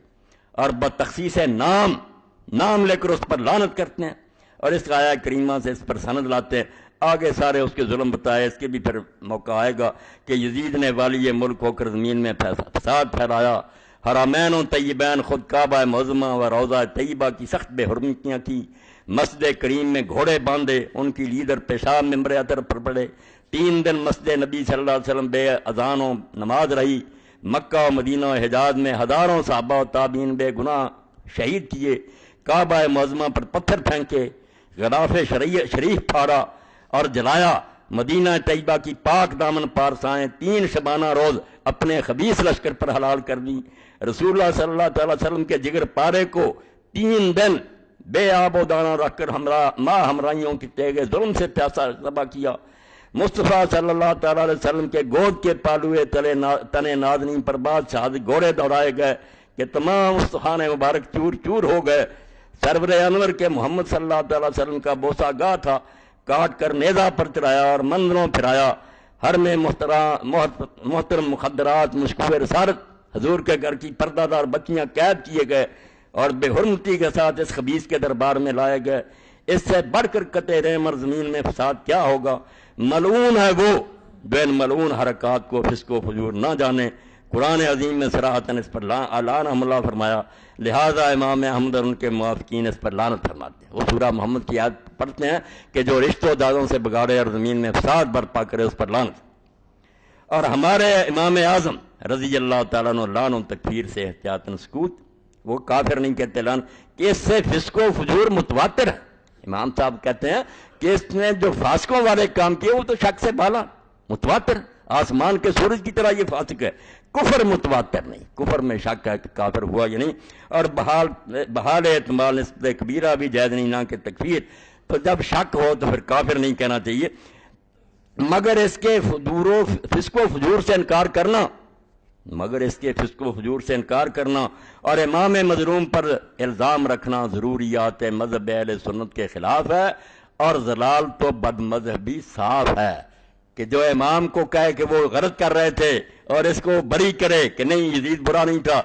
اور بتخصیص نام لے کر اس پر لعنت کرتے ہیں اور اس آیہ کریمہ سے اس پر سند لاتے ہیں. آگے سارے اس کے ظلم بتائے. اس کے بھی پھر موقع آئے گا کہ یزید نے والی ملک ہو کر زمین میں فساد پھیلایا، حرمین و طیبین خود کعبہ معظمہ و روضہ طیبہ کی سخت بے حرمتیاں کی، مسجد کریم میں گھوڑے باندھے، ان کی لیڈر پیشاب ممبر اطہر پر پڑے، 3 دن مسجد نبی صلی اللہ علیہ وسلم بے اذان و نماز رہی، مکہ و مدینہ و حجاز میں ہزاروں صحابہ و تابعین بے گناہ شہید کیے، کعبہ معظمہ پر پتھر پھینکے، غلاف شریف پھاڑا اور جلایا، مدینہ طیبہ کی پاک دامن پارسائیں 3 شبانہ روز اپنے خبیث لشکر پر حلال کر دی، رسول اللہ صلی اللہ تعالی وسلم کے جگر پارے کو 3 دن بے آب و دانہ رکھ کر ماں ہمراہیوں کی تیغ ظلم سے پیاسا ذبح کیا، مصطفیٰ صلی اللہ تعالیٰ علیہ وسلم کے گود کے پالوئے تنے نازنین پر بعد شہادت گھوڑے دوڑائے گئے کہ تمام استخوان مبارک چور چور ہو گئے. سرور انور کے محمد صلی اللہ تعالیٰ علیہ وسلم کا بوسہ گاہ تھا، کاٹ کر نیزہ پر چڑھایا اور منظروں پھرایا. ہر میں محترم مخدرات مشکوہ رسالت حضور کے گھر کی پردہ دار بچیاں قید کیے گئے اور بے حرمتی کے ساتھ اس خبیث کے دربار میں لائے گئے. اس سے بڑھ کر قطع رحم اور زمین میں فساد کیا ہوگا. ملعون ہے وہ جو ان ملعون حرکات کو فسق و فجور نہ جانے. قرآن عظیم میں صراحتاً اس پر اعلان حملہ فرمایا، لہذا امام احمد اور ان کے موافقین اس پر لعنت فرماتے ہیں. وہ سورہ محمد کی آیت پڑھتے ہیں کہ جو رشتوں دادوں سے بگاڑے اور زمین میں فساد برپا کرے اس پر لعنت. اور ہمارے امام اعظم رضی اللہ تعالیٰ عنہ لعن و تکفیر سے احتیاطاً سکوت. وہ کافر نہیں کہتے لعن، کہ اس سے فسق و فجور متواتر ہے. امام صاحب کہتے ہیں کہ اس نے جو فاسقوں والے کام کیے وہ تو شک سے بالا، متواتر، آسمان کے سورج کی طرح یہ فاسق ہے، کفر متواتر نہیں، کفر میں شک ہے کہ کافر ہوا یا نہیں، اور بحال احتمال نسبت کبیرہ بھی جائز نہیں، نہ کہ تکفیر، تو جب شک ہو تو پھر کافر نہیں کہنا چاہیے، مگر اس کے فسق و فجور سے انکار کرنا اور امام مظلوم پر الزام رکھنا ضروریات مذہب اہل سنت کے خلاف ہے، اور ضلال تو بد مذہبی صاف ہے کہ جو امام کو کہے کہ وہ غلط کر رہے تھے اور اس کو بری کرے کہ نہیں یزید برا نہیں تھا،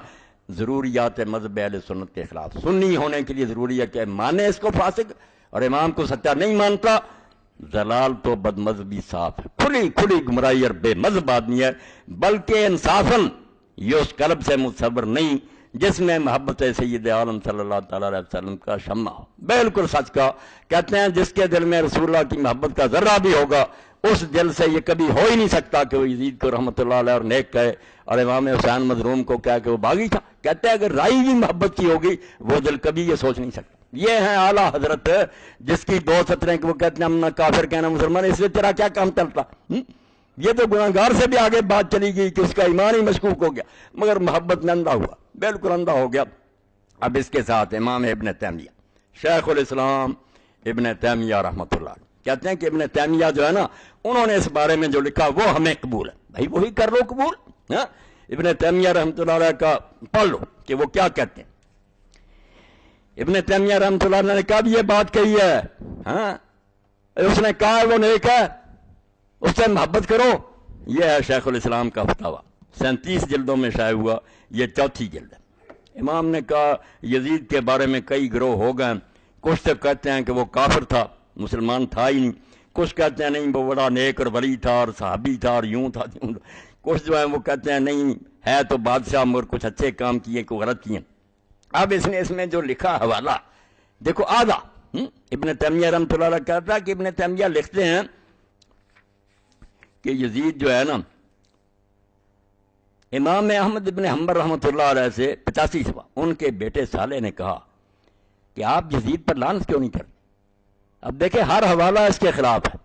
ضروریات مذہب اہل سنت کے خلاف، سنی ہونے کے لیے ضروری ہے کہ مانے اس کو فاسق، اور امام کو سچا نہیں مانتا، ضلال تو بد مذہبی صاف ہے، کھلی گمراہی اور بے مذہب آدمی ہے، بلکہ انصافاً یہ اس قلب سے متصور نہیں جس میں محبت سید عالم صلی اللہ تعالیٰ علیہ وسلم کا شمع ہو۔ بالکل سچ کا کہتے ہیں جس کے دل میں رسول اللہ کی محبت کا ذرہ بھی ہوگا اس دل سے یہ کبھی ہو ہی نہیں سکتا کہ وہ یزید کو رحمۃ اللہ علیہ اور نیک کہے اور امام حسین مظلوم کو کہے کہ وہ باغی تھا۔ کہتے ہیں اگر رائی بھی محبت کی ہوگی وہ دل کبھی یہ سوچ نہیں سکتا۔ یہ ہیں اعلیٰ حضرت جس کی دو سطریں کہ وہ کہتے ہیں ہم نہ کافر کہنا مسلمان، اس میں تیرا کیا کام چلتا؟ یہ تو گناہگار سے بھی آگے بات چلی گئی کہ اس کا ایمان ہی مشکوک ہو گیا، مگر محبت میں اندھا ہوا، بالکل اندھا ہو گیا۔ اب اس کے ساتھ امام ابن تیمیہ شیخ الاسلام ابن تیمیہ رحمۃ اللہ کہتے ہیں کہ ابن تیمیہ جو ہے نا انہوں نے اس بارے میں جو لکھا وہ ہمیں قبول ہے، بھائی وہی کر لو قبول۔ ابن تیمیہ رحمۃ اللہ علیہ کا پڑھ لو کہ وہ کیا کہتے ہیں۔ ابن تیمیہ رحمۃ اللہ علیہ نے کہا بھی یہ بات کہی ہے، اس نے کہا وہ نیک ہے، اس سے محبت کرو، یہ ہے شیخ الاسلام کا فتاویٰ، 37 جلدوں میں شائع ہوا، یہ 4تھی جلد ہے۔ امام نے کہا یزید کے بارے میں کئی گروہ ہو گئے، کچھ تو کہتے ہیں کہ وہ کافر تھا، مسلمان تھا ہی نہیں، کچھ کہتے ہیں نہیں وہ بڑا نیک اور ولی تھا اور صحابی تھا اور یوں تھا، کچھ جو ہیں وہ کہتے ہیں نہیں ہے تو بادشاہ مگر کچھ اچھے کام کیے کوئی غلط کیے۔ اب اس نے اس میں جو لکھا حوالہ دیکھو آدھا، ابن تیمیہ رحمۃ اللہ علیہ کہتا ہے کہ ابن تیمیہ لکھتے ہیں کہ یزید جو ہے نا امام احمد بن حنبل رحمۃ اللہ علیہ سے 85 سوا ان کے بیٹے صالح نے کہا کہ آپ یزید پر لعنت کیوں نہیں کرتے؟ اب دیکھیں ہر حوالہ اس کے خلاف ہے،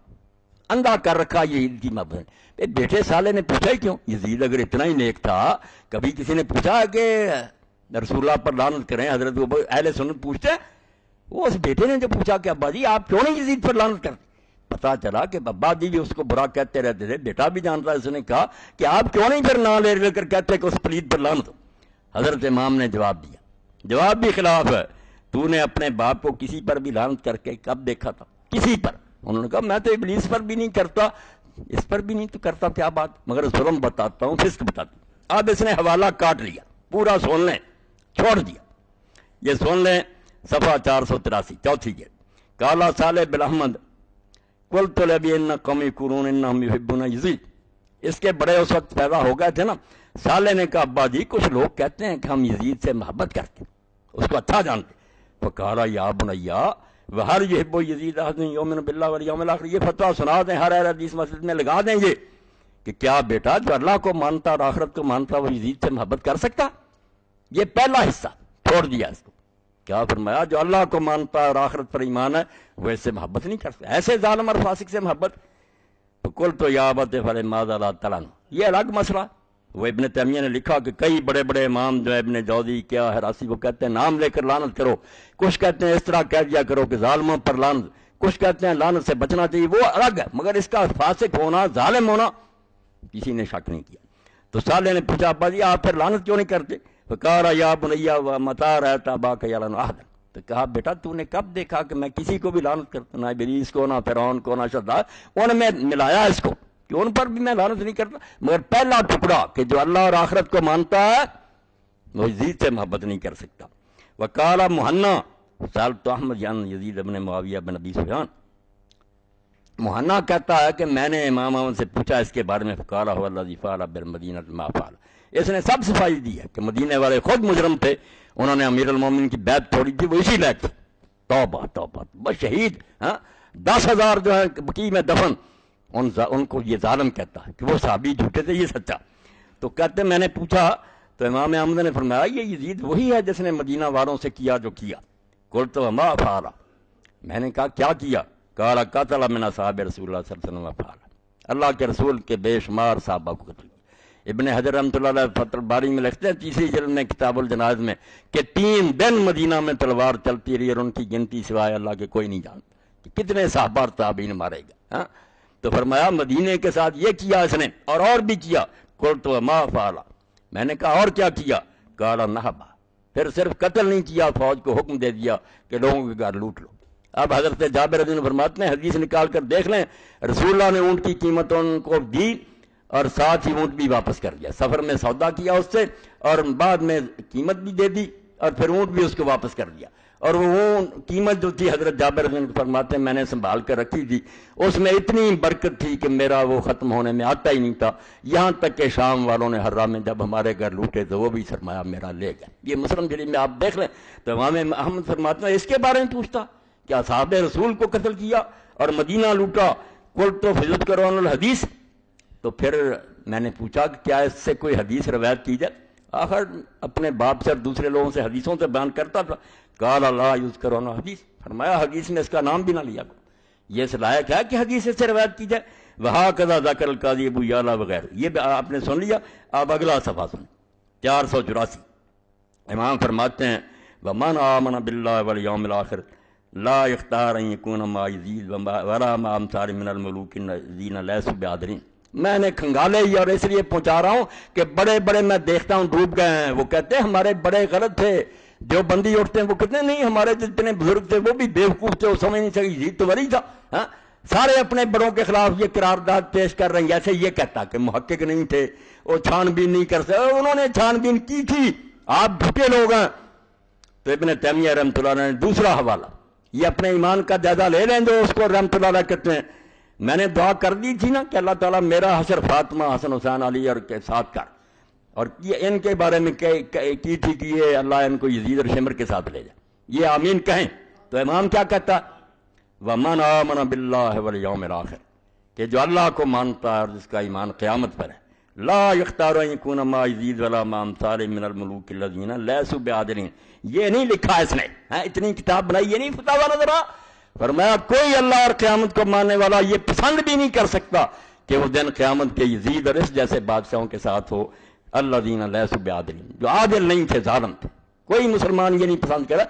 اندھا کر رکھا یزید کی محبت۔ بیٹے صالح نے پوچھا ہی کیوں؟ یزید اگر اتنا ہی نیک تھا، کبھی کسی نے پوچھا کہ رسول اللہ پر لعنت کریں؟ حضرت اہل سنت پوچھتے ہیں، وہ اس بیٹے نے جو پوچھا کہ ابا جی آپ کیوں نہیں یزید پر لعنت کرتے؟ پتا چلا کہ ابا جی بھی اس کو برا کہتے رہتے تھے، بیٹا بھی جانتا ہے، اس نے کہا کہ آپ کیوں نہیں پھر نام لے کر کہتے کہ اس پلید پر لعنت ہو؟ حضرت امام نے جواب دیا، جواب بھی خلاف ہے، تو نے اپنے باپ کو کسی پر بھی لعنت کر کے کب دیکھا تھا؟ کسی پر؟ انہوں نے کہا میں تو ابلیس پر بھی نہیں کرتا، اس پر بھی نہیں تو کرتا، کیا بات، مگر ظلم بتاتا ہوں، فسق بتاتا ہوں۔ اب اس نے حوالہ کاٹ لیا، پورا سن لیں، چھوڑ دیا، یہ سن لیں صفحہ 483 4تھی جلد۔ کالا صالح بن احمد قلت لبی ان قومی قرون انہم یحبون یزید، اس کے بڑے اس وقت پیدا ہو گئے تھے نا۔ صالح نے کہا ابا جی کچھ لوگ کہتے ہیں کہ ہم یزید سے محبت کرتے، اس کو اچھا جانتے۔ فقال یا بنیا وہر یحب یزید احد یؤمن باللہ والیوم الاخر، یہ فتویٰ سنا دیں، ہر اہل حدیث مسجد میں لگا دیں یہ کہ کیا بیٹا جو اللہ کو مانتا اور آخرت کو مانتا وہ یزید سے محبت کر سکتا؟ یہ پہلا حصہ چھوڑ دیا اس کو۔ کیا فرمایا؟ جو اللہ کو مانتا ہے اور آخرت پر ایمان ہے وہ اس سے محبت نہیں کر سکتا، ایسے ظالم اور فاسق سے محبت۔ تو کل تو یا ابت فلماذا لا تعلن، یہ الگ مسئلہ۔ وہ ابن تیمیہ نے لکھا کہ کئی بڑے بڑے امام جو ابن جوزی کیا ہراسی وہ کہتے ہیں نام لے کر لعنت کرو، کچھ کہتے ہیں اس طرح کہہ دیا کرو کہ ظالموں پر لعنت، کچھ کہتے ہیں لعنت سے بچنا چاہیے، وہ الگ ہے، مگر اس کا فاسق ہونا ظالم ہونا کسی نے شک نہیں کیا۔ تو صالح نے پوچھا ابا جی آپ پھر لعنت کیوں نہیں کرتے؟ فقال یا بنیا متی رأیت اباک یلعن احدا، تو کہا بیٹا تو نے کب دیکھا کہ میں کسی کو بھی لعنت کرتا، نہ ابلیس کو، نہ فرعون کو، نہ شداد، انہوں نے ملایا اس کو کہ ان پر بھی میں لعنت نہیں کرتا، مگر پہلا ٹکڑا کہ جو اللہ اور آخرت کو مانتا ہے وہ یزید سے محبت نہیں کر سکتا۔ وقال مہنا سألت احمد جان یزید ابن معاویہ بن ابی سفیان، مہنا کہتا ہے کہ میں نے امام احمد سے پوچھا اس کے بارے میں، فقال هو الذی فعل بالمدینہ ما فعل، اس نے سب صفائی دی ہے کہ مدینے والے خود مجرم تھے، انہوں نے امیر المومنین کی بیعت توڑی تھی، وہ اسی لائق تھے۔ توبہ توبہ، بس شہید 10,000 جو ہے بقیع میں دفن، ان کو یہ ظالم کہتا ہے کہ وہ صحابی جھوٹے تھے یہ سچا۔ تو کہتے میں نے پوچھا تو امام احمد نے فرمایا یہ یزید وہی ہے جس نے مدینہ والوں سے کیا جو کیا۔ قلت وما فعل، میں نے کہا کیا کیا؟ قال قتل من اصحاب رسول اللہ صلی اللہ علیہ وسلم وفعل، اللہ کے رسول کے بے شمار صحابہ کو قتل کیا۔ ابن حجر رحمۃ اللہ علیہ فتح الباری میں لکھتے ہیں تیسری جلد میں کتاب الجنائز میں کہ 3 دن مدینہ میں تلوار چلتی رہی اور ان کی گنتی سوائے اللہ کے کوئی نہیں جانتا کہ کتنے صحابہ اور تابعین مارے گا۔ ہاں تو فرمایا مدینے کے ساتھ یہ کیا اس نے اور بھی کیا۔ قلت ما فعل، میں نے کہا اور کیا کیا؟ قال نہبا، پھر صرف قتل نہیں کیا، فوج کو حکم دے دیا کہ لوگوں کے گھر لوٹ لو۔ اب حضرت جابر رضی اللہ عنہ فرماتے ہیں حدیث نکال کر دیکھ لیں، رسول اللہ نے اونٹ کی قیمت ان کو دی اور ساتھ ہی اونٹ بھی واپس کر دیا، سفر میں سودا کیا اس سے اور بعد میں قیمت بھی دے دی اور پھر اونٹ بھی اس کو واپس کر دیا۔ اور وہ قیمت جو تھی حضرت جابر رضی اللہ عنہ فرماتے ہیں میں نے سنبھال کر رکھی تھی، اس میں اتنی برکت تھی کہ میرا وہ ختم ہونے میں آتا ہی نہیں تھا، یہاں تک کہ شام والوں نے حرہ میں جب ہمارے گھر لوٹے تو وہ بھی سرمایہ میرا لے گئے۔ یہ مسلم شریف میں آپ دیکھ لیں تو امام احمد فرماتے ہیں اس کے بارے میں پوچھتا کہ اصحاب رسول کو قتل کیا اور مدینہ لوٹا، قلت تو فضلت کرون الحدیث، تو پھر میں نے پوچھا کہ کیا اس سے کوئی حدیث روایت کی جائے؟ آخر اپنے باپ سے اور دوسرے لوگوں سے حدیثوں سے بیان کرتا تھا۔ قال لا یذکرون حدیث، فرمایا حدیث میں اس کا نام بھی نہ لیا کرو، یہ اس لائق ہے کہ حدیث سے روایت کی جائے۔ وہکذا ذکر القاضی ابو یعلا وغیرہ، یہ بھی آپ نے سن لیا۔ آپ اگلا صفحہ سنیں 484، امام فرماتے ہیں ومن آمن باللہ والیوم الآخر لا یختار ان یکون ما یزید ولا ما امثال من الملوک الذین لیسوا بعادلین۔ میں نے کھنگالے ہی اور اس لیے پہنچا رہا ہوں کہ بڑے بڑے میں دیکھتا ہوں ڈوب گئے ہیں، وہ کہتے ہیں ہمارے بڑے غلط تھے، جو بندی اٹھتے ہیں وہ کہتے ہیں نہیں ہمارے جتنے بزرگ تھے وہ بھی بیوقوف تھے، وہ سمجھ نہیں سکے یزید تو ولی تھا۔ ہاں سارے اپنے بڑوں کے خلاف یہ قرارداد پیش کر رہے ہیں، جیسے یہ کہتا کہ محقق نہیں تھے، وہ چھان بین نہیں کر سکتے، انہوں نے چھان بین کی تھی، آپ جھوٹے لوگ ہیں۔ تو ابن تیمیہ رحمۃ اللہ علیہ نے دوسرا حوالہ، یہ اپنے ایمان کا جائزہ لے لیں جو اس کو رحمۃ اللہ علیہ کہتے ہیں، میں نے دعا کر دی تھی نا کہ اللہ تعالیٰ میرا حشر فاطمہ حسن حسین علی اور کے ساتھ کر، اور یہ ان کے بارے میں کی تھی کہ یہ اللہ ان کو یزید اور شمر کے ساتھ لے جائے، یہ آمین کہیں۔ تو امام کیا کہتا وَمَنْ آمَنَ بِاللَّهِ وَالْيَوْمِ الْآخِرِ، کہ جو اللہ کو مانتا ہے اور جس کا ایمان قیامت پر ہے، لا یختار ان یکون ما یزید ولا ما امثال من الملوک الذین لیسوا بعادلین، یہ نہیں لکھا اس نے، اتنی کتاب بنائی، یہ نہیں فتاویٰ نظر آ، فرمایا کوئی اللہ اور قیامت کو ماننے والا یہ پسند بھی نہیں کر سکتا کہ وہ دن قیامت کے یزید اور اس جیسے بادشاہوں کے ساتھ ہو، الذین لیسوا بعادلین، جو عادل نہیں تھے، ظالم تھے، کوئی مسلمان یہ نہیں پسند کرا۔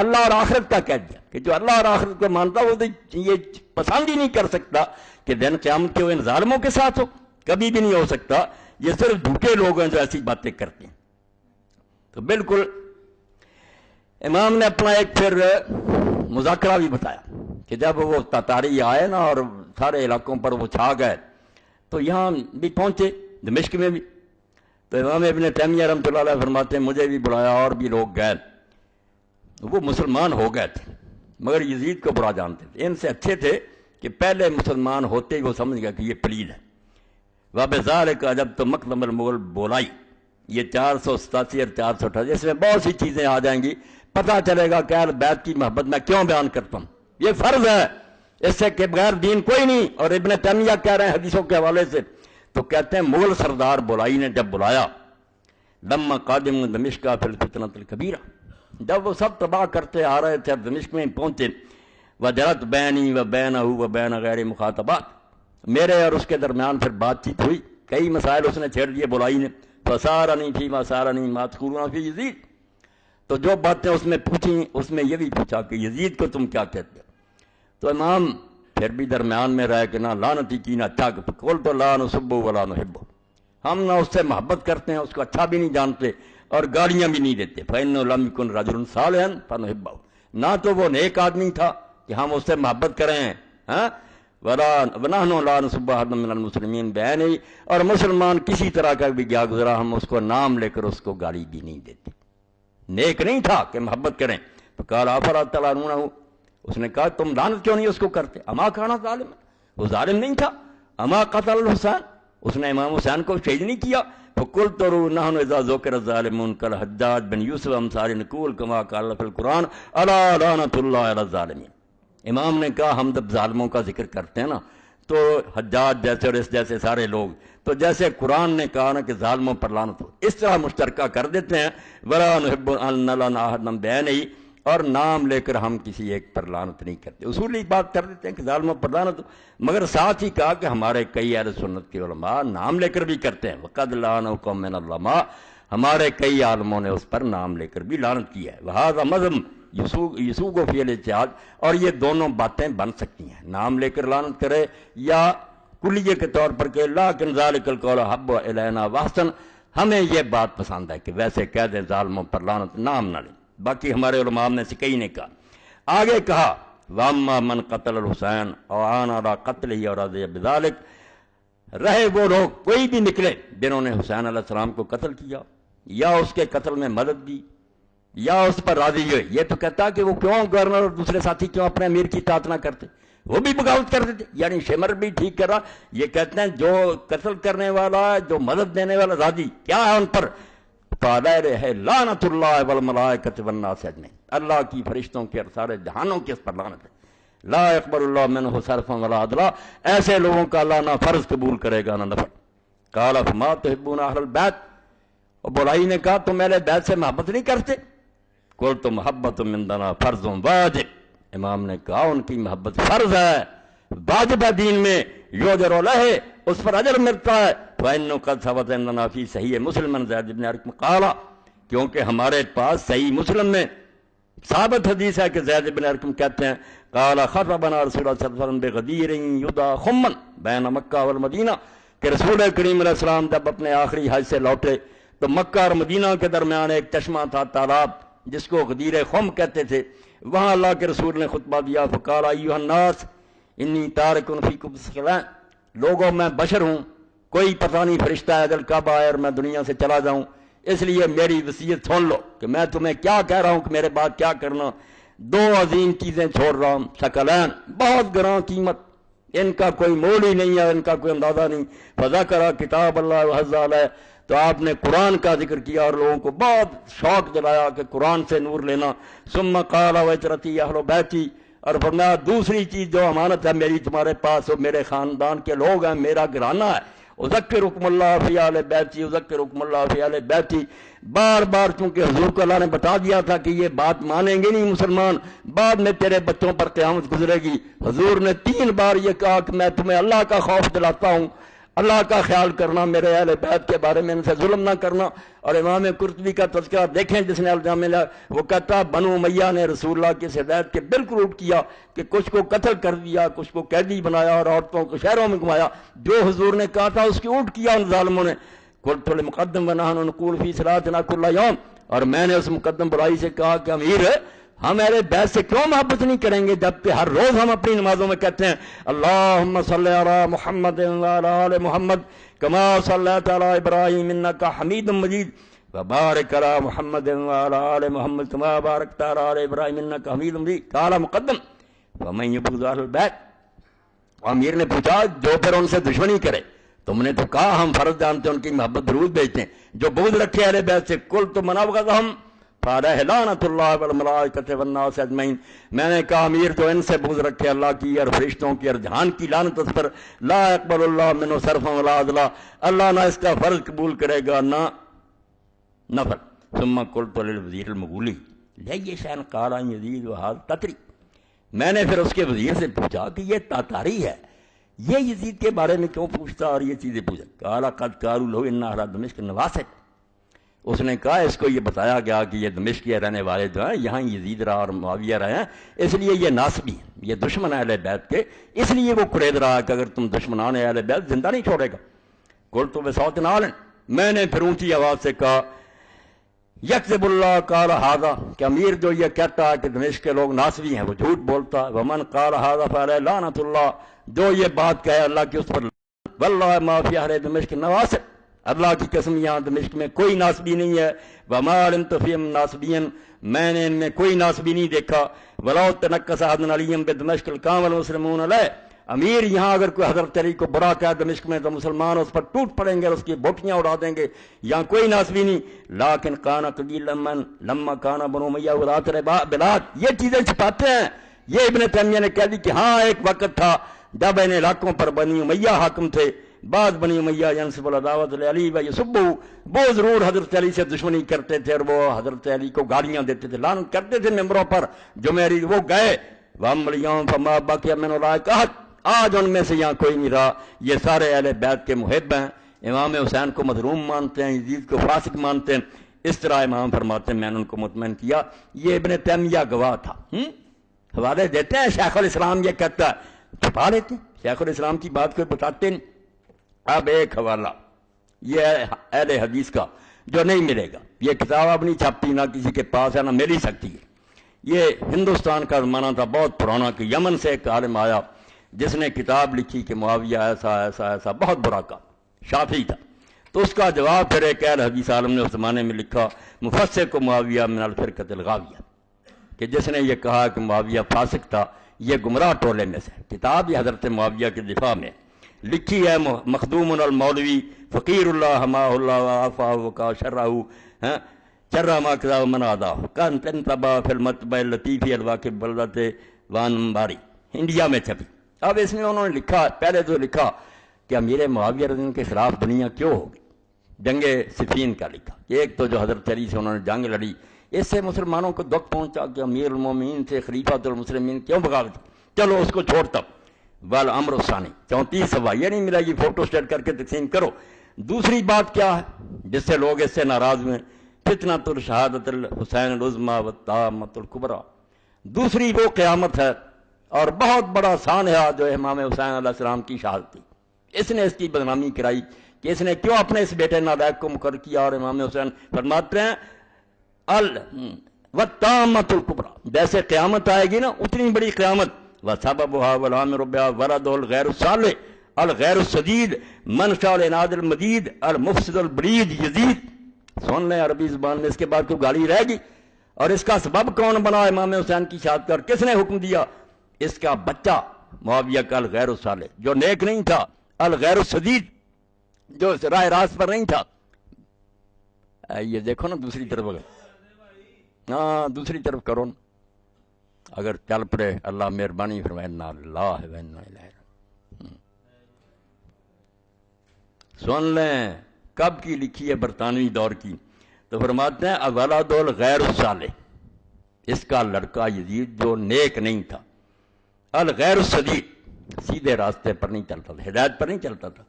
اللہ اور آخرت کا کہہ دیا کہ جو اللہ اور آخرت کو مانتا وہ تو یہ پسند ہی نہیں کر سکتا کہ دن قیامت کے وہ ان ظالموں کے ساتھ ہو، کبھی بھی نہیں ہو سکتا۔ یہ صرف جھوٹے لوگ ہیں جو ایسی باتیں کرتے ہیں۔ تو بالکل امام نے اپنا ایک پھر مذاکرہ بھی بتایا کہ جب وہ تاتاری آئے نا اور سارے علاقوں پر وہ چھا گئے تو یہاں بھی پہنچے دمشق میں بھی، تو امام ابن تیمیہ رحمۃ اللہ علیہ فرماتے ہیں مجھے بھی بلایا اور بھی لوگ گئے، وہ مسلمان ہو گئے تھے مگر یزید کو برا جانتے تھے، ان سے اچھے تھے کہ پہلے مسلمان ہوتے ہی وہ سمجھ گیا کہ یہ پلید ہے۔ وَبِذَلِكَ جب تو مقدم المغل بولائی، یہ 487 اور 488، اس میں بہت سی چیزیں آ جائیں گی، پتہ چلے گا کہ اہل بیت کی محبت میں کیوں بیان کرتا ہوں، یہ فرض ہے، اس سے کہ بغیر دین کوئی نہیں۔ اور ابن تیمیہ کہہ رہے ہیں حدیثوں کے حوالے سے، تو کہتے ہیں مغل سردار بولائی نے جب بلایا لما قادم دمشق فی الفتنۃ الکبیرہ، جب وہ سب تباہ کرتے آ رہے تھے دمشق میں پہنچے، وجرت بینی و بینہ و بین غیر مخاطبات، میرے اور اس کے درمیان پھر بات چیت ہوئی، کئی مسائل اس نے چھیڑ دیے بولائی نے، فسارنی فی ما سارنی ما تقولون فی یزید، تو جو باتیں اس میں پوچھیں اس میں یہ بھی پوچھا کہ یزید کو تم کیا کہتے ہو، تو امام پھر بھی درمیان میں رہے کہ نہ لعنتی کی نہ اچھا، قل تو لا نسب ولا نحب، ہم نہ اس سے محبت کرتے ہیں، اس کو اچھا بھی نہیں جانتے اور گالیاں بھی نہیں دیتے، فإنه لم يكن رجل صالحا فنحبه، نہ تو وہ نیک آدمی تھا کہ ہم اس سے محبت کریں، ہاں ونحن لا نسب احدا من المسلمین بعینہ، اور مسلمان کسی طرح کا بھی گیا گزرا ہم اس کو نام لے کر اس کو گالی بھی نہیں دیتے، نیک نہیں تھا کہ محبت کریں۔ فقال افلا تلعنونہ، اس نے کہا تم لعنت کیوں نہیں اس کو کرتے، اما کانا ظالم، وہ ظالم نہیں تھا، اما قتل الحسین، اس نے امام حسین کو شہید نہیں کیا، فقلت نحن اذا ذکر الظالمون کالحجاج بن یوسف امثال نقول کما قال فی القرآن الا لعنۃ اللہ علی الظالمین، امام نے کہا ہم جب ظالموں کا ذکر کرتے ہیں نا تو حجاج جیسے اور اس جیسے سارے لوگ، تو جیسے قرآن نے کہا نا کہ ظالموں پر لعنت ہو، اس طرح مشترکہ کر دیتے ہیں، ولا نحب ان نلعن احدا بعینہ، اور نام لے کر ہم کسی ایک پر لعنت نہیں کرتے. اصولی بات کر دیتے ہیں کہ ظالموں پر لعنت، مگر ساتھ ہی کہا کہ ہمارے کئی اہل سنت کے علماء نام لے کر بھی کرتے ہیں. وقد لعنہ قوم من العلماء، ہمارے کئی عالموں نے اس پر نام لے کر بھی لعنت کی ہے. وہذا مذہب یسوق و فی الاجتہاد، اور یہ دونوں باتیں بن سکتی ہیں، نام لے کر لعنت کرے یا کلیے کے طور پر کہ لیکن ذالک القول حب الینا واحسن، ہمیں یہ بات پسند ہے کہ ویسے کہہ دیں ظالموں پر لعنت، نام نہ لیں. باقی ہمارے علماء میں سے کئی نے کہا. آگے کہا واما من قتل الحسین او عان علی قتلہ اور رضی بذالک، رہے وہ لوگ کوئی بھی نکلے جنہوں نے حسین علیہ السلام کو قتل کیا یا اس کے قتل میں مدد دی یا اس پر راضی ہوئے. یہ تو کہتا کہ وہ کیوں گورنر اور دوسرے ساتھی کیوں اپنے امیر کی اطاعت نہ کرتے، وہ بھی بغاوت کر دیتے. یعنی شمر بھی ٹھیک کر رہا. یہ کہتے ہیں جو قتل کرنے والا، جو مدد دینے والا راضی، کیا ہے ان پر؟ ہے لعنت اللہ والملائکۃ والناس اجمعین، اللہ کی فرشتوں کے اور سارے جہانوں کے اس پر لعنت ہے. لا يقبل اللہ منہ صرفا ولا عدلا، ایسے لوگوں کا اللہ نہ فرض قبول کرے گا نہ نفل. قال فما تحبون اہل البیت، اور بولائی نے کہا تم اہل بیت سے محبت نہیں کرتے؟ قلت محبت من عندنا فرض واجب، امام نے کہا ان کی محبت فرض ہے، واجب ہے دین میں، یؤجر علیہ، اس پر اجر ملتا ہے. فإنه قد ثبت عندنا فی صحیح مسلم عن زید بن ارقم قال، کیونکہ ہمارے پاس صحیح مسلم میں ثابت حدیث ہے کہ زید بن ارقم کہتے ہیں قال خطبنا رسول اللہ صلی اللہ علیہ وسلم بغدیر یدعى خمن بین مکہ والمدینہ، کہ رسول کریم علیہ السلام جب اپنے آخری حج سے لوٹے تو مکہ اور مدینہ کے درمیان ایک چشمہ تھا، تالاب، جس کو غدیر خم کہتے تھے. وہاں اللہ کے رسول نے خطبہ دیا. فقال ایھا الناس انی تارک فیکم ثقلین، لوگوں میں بشر ہوں، کوئی پتہ نہیں فرشتہ اجل کب آئے اور میں دنیا سے چلا جاؤں، اس لیے میری وصیت سن لو کہ میں تمہیں کیا کہہ رہا ہوں کہ میرے بعد کیا کرنا. دو عظیم چیزیں چھوڑ رہا ہوں، ثقلین، بہت گراں قیمت، ان کا کوئی مول ہی نہیں ہے، ان کا کوئی اندازہ نہیں. فذکر کتاب اللہ وحظ علیہ، تو آپ نے قرآن کا ذکر کیا اور لوگوں کو بہت شوق دلایا کہ قرآن سے نور لینا. ثم قال وعترتی اہل بیتی، اور فرمایا دوسری چیز جو امانت ہے میری تمہارے پاس، وہ میرے خاندان کے لوگ ہیں، میرا گھرانہ ہے. اذکرکم اللہ فی اہل بیتی، اذکرکم اللہ فی اہل بیتی. بار بار چونکہ حضور کو اللہ نے بتا دیا تھا کہ یہ بات مانیں گے نہیں مسلمان، بعد میں تیرے بچوں پر قیامت گزرے گی. حضور نے 3 بار یہ کہا کہ میں تمہیں اللہ کا خوف دلاتا ہوں، اللہ کا خیال کرنا، میرے اہل بیت کے بارے میں ان سے ظلم نہ کرنا. اور امام قرطبی کا تذکرہ دیکھیں جس نے الجامع لیا، وہ کہتا بنو امیہ نے رسول اللہ کی ہدایت کے بالکل الٹ کیا کہ کچھ کو قتل کر دیا، کچھ کو قیدی بنایا اور عورتوں کو شہروں میں گھمایا. جو حضور نے کہا تھا اس کی الٹ کیا ان ظالموں نے. قلت للمقدم ونحن نقول فی صلاتنا کل یوم، اور میں نے اس مقدم برائی سے کہا کہ امیر ہم اہل بیت سے کیوں محبت نہیں کریں گے جبکہ ہر روز ہم اپنی نمازوں میں کہتے ہیں اللہم صلی علی محمد وعلی آل محمد کما صلیت علی ابراہیم انک حمید مجید وبارک علی محمد وعلی آل محمد کما بارکت علی آل ابراہیم انک حمید مجید. قال مقدم ومن یبغض اہل البیت، امیر نے پوچھا جو پھر ان سے دشمنی کرے، تم نے تو کہا ہم فرض جانتے ہیں ان کی محبت درود بھیجتے ہیں، جو بغض رکھے اہل بیت سے قلت من ابغضہم فعلیہ لعنت اللہ والملائکۃ والناس اجمعین، میں نے کہا امیر جو ان سے بغض رکھے اللہ کی اور فرشتوں کی اور جہان کی لعنت اس پر. لا يقبل اللہ منہ صرفا ولا عدلا، اللہ نہ اس کا فرض قبول کرے گا نہ نفل. ثم قلت للوزیر المغولی لئی شأن قال یزید وہذا تتری، میں نے پھر اس کے وزیر سے پوچھا کہ یہ تاتاری ہے، یہ یزید کے بارے میں کیوں پوچھتا اور یہ چیزیں پوچھا. قال قد قالوا له ان اہل دمشق نواسق، اس نے کہا اس کو یہ بتایا گیا کہ یہ دمشق کے رہنے والے جو ہیں یہاں یزید رہا اور معاویہ رہے ہیں، اس لیے یہ ناصبی ہیں، یہ دشمن اہل بیت کے، اس لیے وہ قرید رہا کہ اگر تم دشمنان اہل بیت زندہ نہیں چھوڑے گا. قلت بصوت عال، میں نے پھر اونچی آواز سے کہا یکذب اللہ قال ھذا، کہ امیر جو یہ کہتا ہے کہ دمشق کے لوگ ناصبی ہیں وہ جھوٹ بولتا ہے. ومن قال ھذا فعلیہ لعنت اللہ، جو یہ بات کہے اللہ کی اس پر، واللہ ما فی اہل دمشق نواسق، اللہ کی قسم یہاں دمشق میں کوئی ناصبی نہیں ہے. وما علمت فیہم ناصبین، میں نے ان میں کوئی ناصبی نہیں دیکھا. ولو تنکس احد علیہم بدمشق القام المسلمون علیہ، امیر یہاں اگر کوئی حضرت علی کو برا کہا دمشق میں تو مسلمان اس پر ٹوٹ پڑیں گے اور اس کی بوٹیاں اڑا دیں گے، یہاں کوئی ناصبی نہیں. لیکن کان قلیلا من لما کان بنو امیہ ولات البلاد، یہ چیزیں چھپاتے ہیں. یہ ابن تیمیہ نے کہہ دی کہ ہاں ایک وقت تھا جب ان علاقوں پر بنی امیہ حاکم تھے، بعد بنی امیہ ینسب العداوۃ علی و یسبہ، وہ ضرور حضرت علی سے دشمنی کرتے تھے اور وہ حضرت علی کو گالیاں دیتے تھے، لعنت کرتے تھے ممبروں پر جو میری وہ گئے، وَأَمَّا الْيَوْمَ فَمَا بَقِيَ مِنْ أُولَٰئِكَ أَحَدٌ، آج ان میں سے یہاں کوئی نہیں رہا، یہ سارے اہل بیت کے محب ہیں، امام حسین کو مظلوم مانتے ہیں، یزید کو فاسق مانتے ہیں۔ اس طرح امام فرماتے ہیں میں نے ان کو مطمئن کیا، یہ ابن تیمیہ گواہ تھا۔ حوالے دیتے ہیں، شیخ الاسلام یہ کہتا ہے، چھپا لیتے ہیں، شیخ الاسلام کی بات کو بتاتے نہیں۔ اب ایک حوالہ یہ ہے اہل حدیث کا جو نہیں ملے گا، یہ کتاب اب نہیں چھپتی، نہ کسی کے پاس ہے، نہ مل ہی سکتی ہے۔ یہ ہندوستان کا زمانہ تھا بہت پرانا کہ یمن سے ایک عالم آیا جس نے کتاب لکھی کہ معاویہ ایسا ایسا ایسا، بہت برا کا شافعی تھا، تو اس کا جواب پھر ایک اہل حدیث عالم نے اس زمانے میں لکھا، مفسق معاویہ من الفرقۃ الغاویہ، کہ جس نے یہ کہا کہ معاویہ فاسق تھا، یہ گمراہ ٹولے میں سے۔ کتاب یہ حضرت معاویہ کے دفاع میں لکھی ہے، مخدوم المولوی فقیر اللہ حماہ اللہ وعافاہ وقا شرہ شرہ ما کذا من آدھا کان تنتبہ فی المطبع اللطیفی الواقع بلدت وان باری، انڈیا میں چھپی۔ اب اس میں انہوں نے لکھا، پہلے تو لکھا کہ امیر معاویہ رضی اللہ عنہ کے خلاف دنیا کیوں ہوگی، جنگ صفین کا لکھا، ایک تو جو حضرت علی سے انہوں نے جنگ لڑی، اس سے مسلمانوں کو دکھ پہنچا کہ امیر المومنین سے خلیفۃ المسلمین کیوں بغاوت، چلو اس کو چھوڑتا۔ والامر الثانی 34 صفحہ، یہ نہیں ملا یہ فوٹو اسٹیٹ کر کے تقسیم کرو۔ دوسری بات کیا ہے جس سے لوگ اس سے ناراض ہوئے، فتنۃ الشہادۃ الحسین العظمیٰ والطامۃ الکبریٰ، دوسری وہ قیامت ہے اور بہت بڑا سانحہ جو امام حسین علیہ السلام کی شہادت تھی، اس نے اس کی بدنامی کرائی کہ اس نے کیوں اپنے اس بیٹے نالائق کو مقرر کیا، اور امام حسین فرماتے ہیں والطامۃ الکبریٰ، جیسے قیامت آئے گی نا اتنی بڑی قیامت، وسببها والامر بها ورد الغیر الصالح الغیر السدید منشا العناد المدید المفسد البلید یزید۔ سن لیں عربی زبان میں، اس کے بعد کوئی گالی رہے گی؟ اور اس کا سبب کون بنا امام حسین کی شہادت کا، اور کس نے حکم دیا؟ اس کا بچہ معاویہ کا الغیر الصالح، جو نیک نہیں تھا، الغیر السدید، جو راہ راست پر نہیں تھا۔ یہ دیکھو نا دوسری طرف، ہاں دوسری طرف کرو نا، اگر چل پڑے اللہ مہربانی فرمائے۔ انا للہ و انا الیہ راجعون۔ سن لیں کب کی لکھی ہے، برطانوی دور کی، تو فرماتے ہیں اولاد الغیر الصالح، اس کا لڑکا یزید جو نیک نہیں تھا، الغیر السدید، سیدھے راستے پر نہیں چلتا تھا، ہدایت پر نہیں چلتا تھا،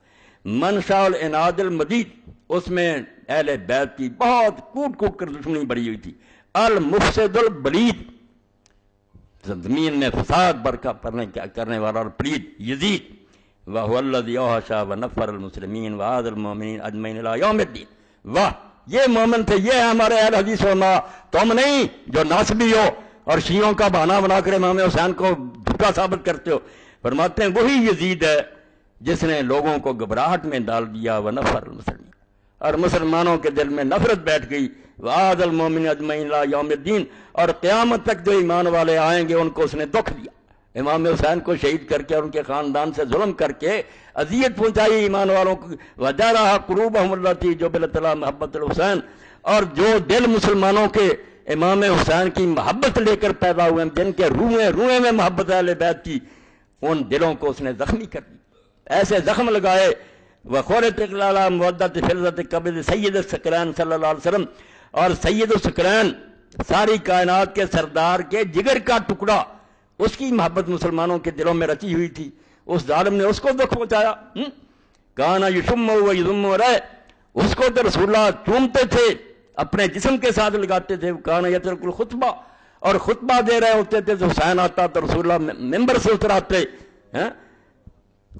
منشا العناد المدید، اس میں اہل بیت کی بہت کوٹ کوٹ کر دشمنی بڑھی ہوئی تھی، المفسد البلید، زمین میں فساد برپا کرنے والا اور پلید یزید، وَهُوَ الَّذِي أَوْحَشَ وَنَفَّرَ الْمُسْلِمِينَ وَعَادَ الْمُؤْمِنِينَ أَجْمَعِينَ إِلَىٰ يَوْمِ الدِّينِ۔ واہ، یہ مومن تھے، یہ ہے ہمارے اہل حدیث علماء، تم نہیں جو ناسبی ہو اور شیعوں کا بہانہ بنا کر امام حسین کو جھوٹا ثابت کرتے ہو۔ فرماتے ہیں وہی یزید ہے جس نے لوگوں کو گھبراہٹ میں ڈال دیا، وَنَفَّرَ الْمُسْلِمِينَ، اور مسلمانوں کے دل میں نفرت بیٹھ گئی، وَعَادَ الْمُؤْمِنِينَ أَجْمَعِينَ إِلَىٰ يَوْمِ الدِّينِ، اور قیامت تک جو ایمان والے آئیں گے ان کو اس نے دکھ دیا۔ امام حسین کو شہید کر کے اور ان کے خاندان سے ظلم کر کے اذیت پہنچائی ایمان والوں کو، وَجَرَحَ قُلُوبَهُمُ الَّتِي جُبِلَتْ عَلَىٰ مَحَبَّةِ الْحُسَيْنِ، اور جو دل مسلمانوں کے امام حسین کی محبت لے کر پیدا ہوئے ہیں، جن کے روئیں میں محبت ہے اہل بیت کی، ان دلوں کو اس نے زخمی کر دیا، ایسے زخم لگائے۔ وَخُلِقَ عَلَىٰ مَوَدَّةِ فِرْزَةِ قَبْضِ سید الثقلین صلی اللہ علیہ وسلم، اور سید الثقلین ساری کائنات کے سردار کے جگر کا ٹکڑا، اس کی محبت مسلمانوں کے دلوں میں رچی ہوئی تھی، اس ظالم نے اس کو دکھ پہنچایا۔ کانا یشم و یذم رہے، اس کو تو رسول اللہ چومتے تھے، اپنے جسم کے ساتھ لگاتے تھے۔ کانا یترک الخطبہ، اور خطبہ دے رہے ہوتے تھے تو حسین آتا تو رسول اللہ ممبر سے اتراتے،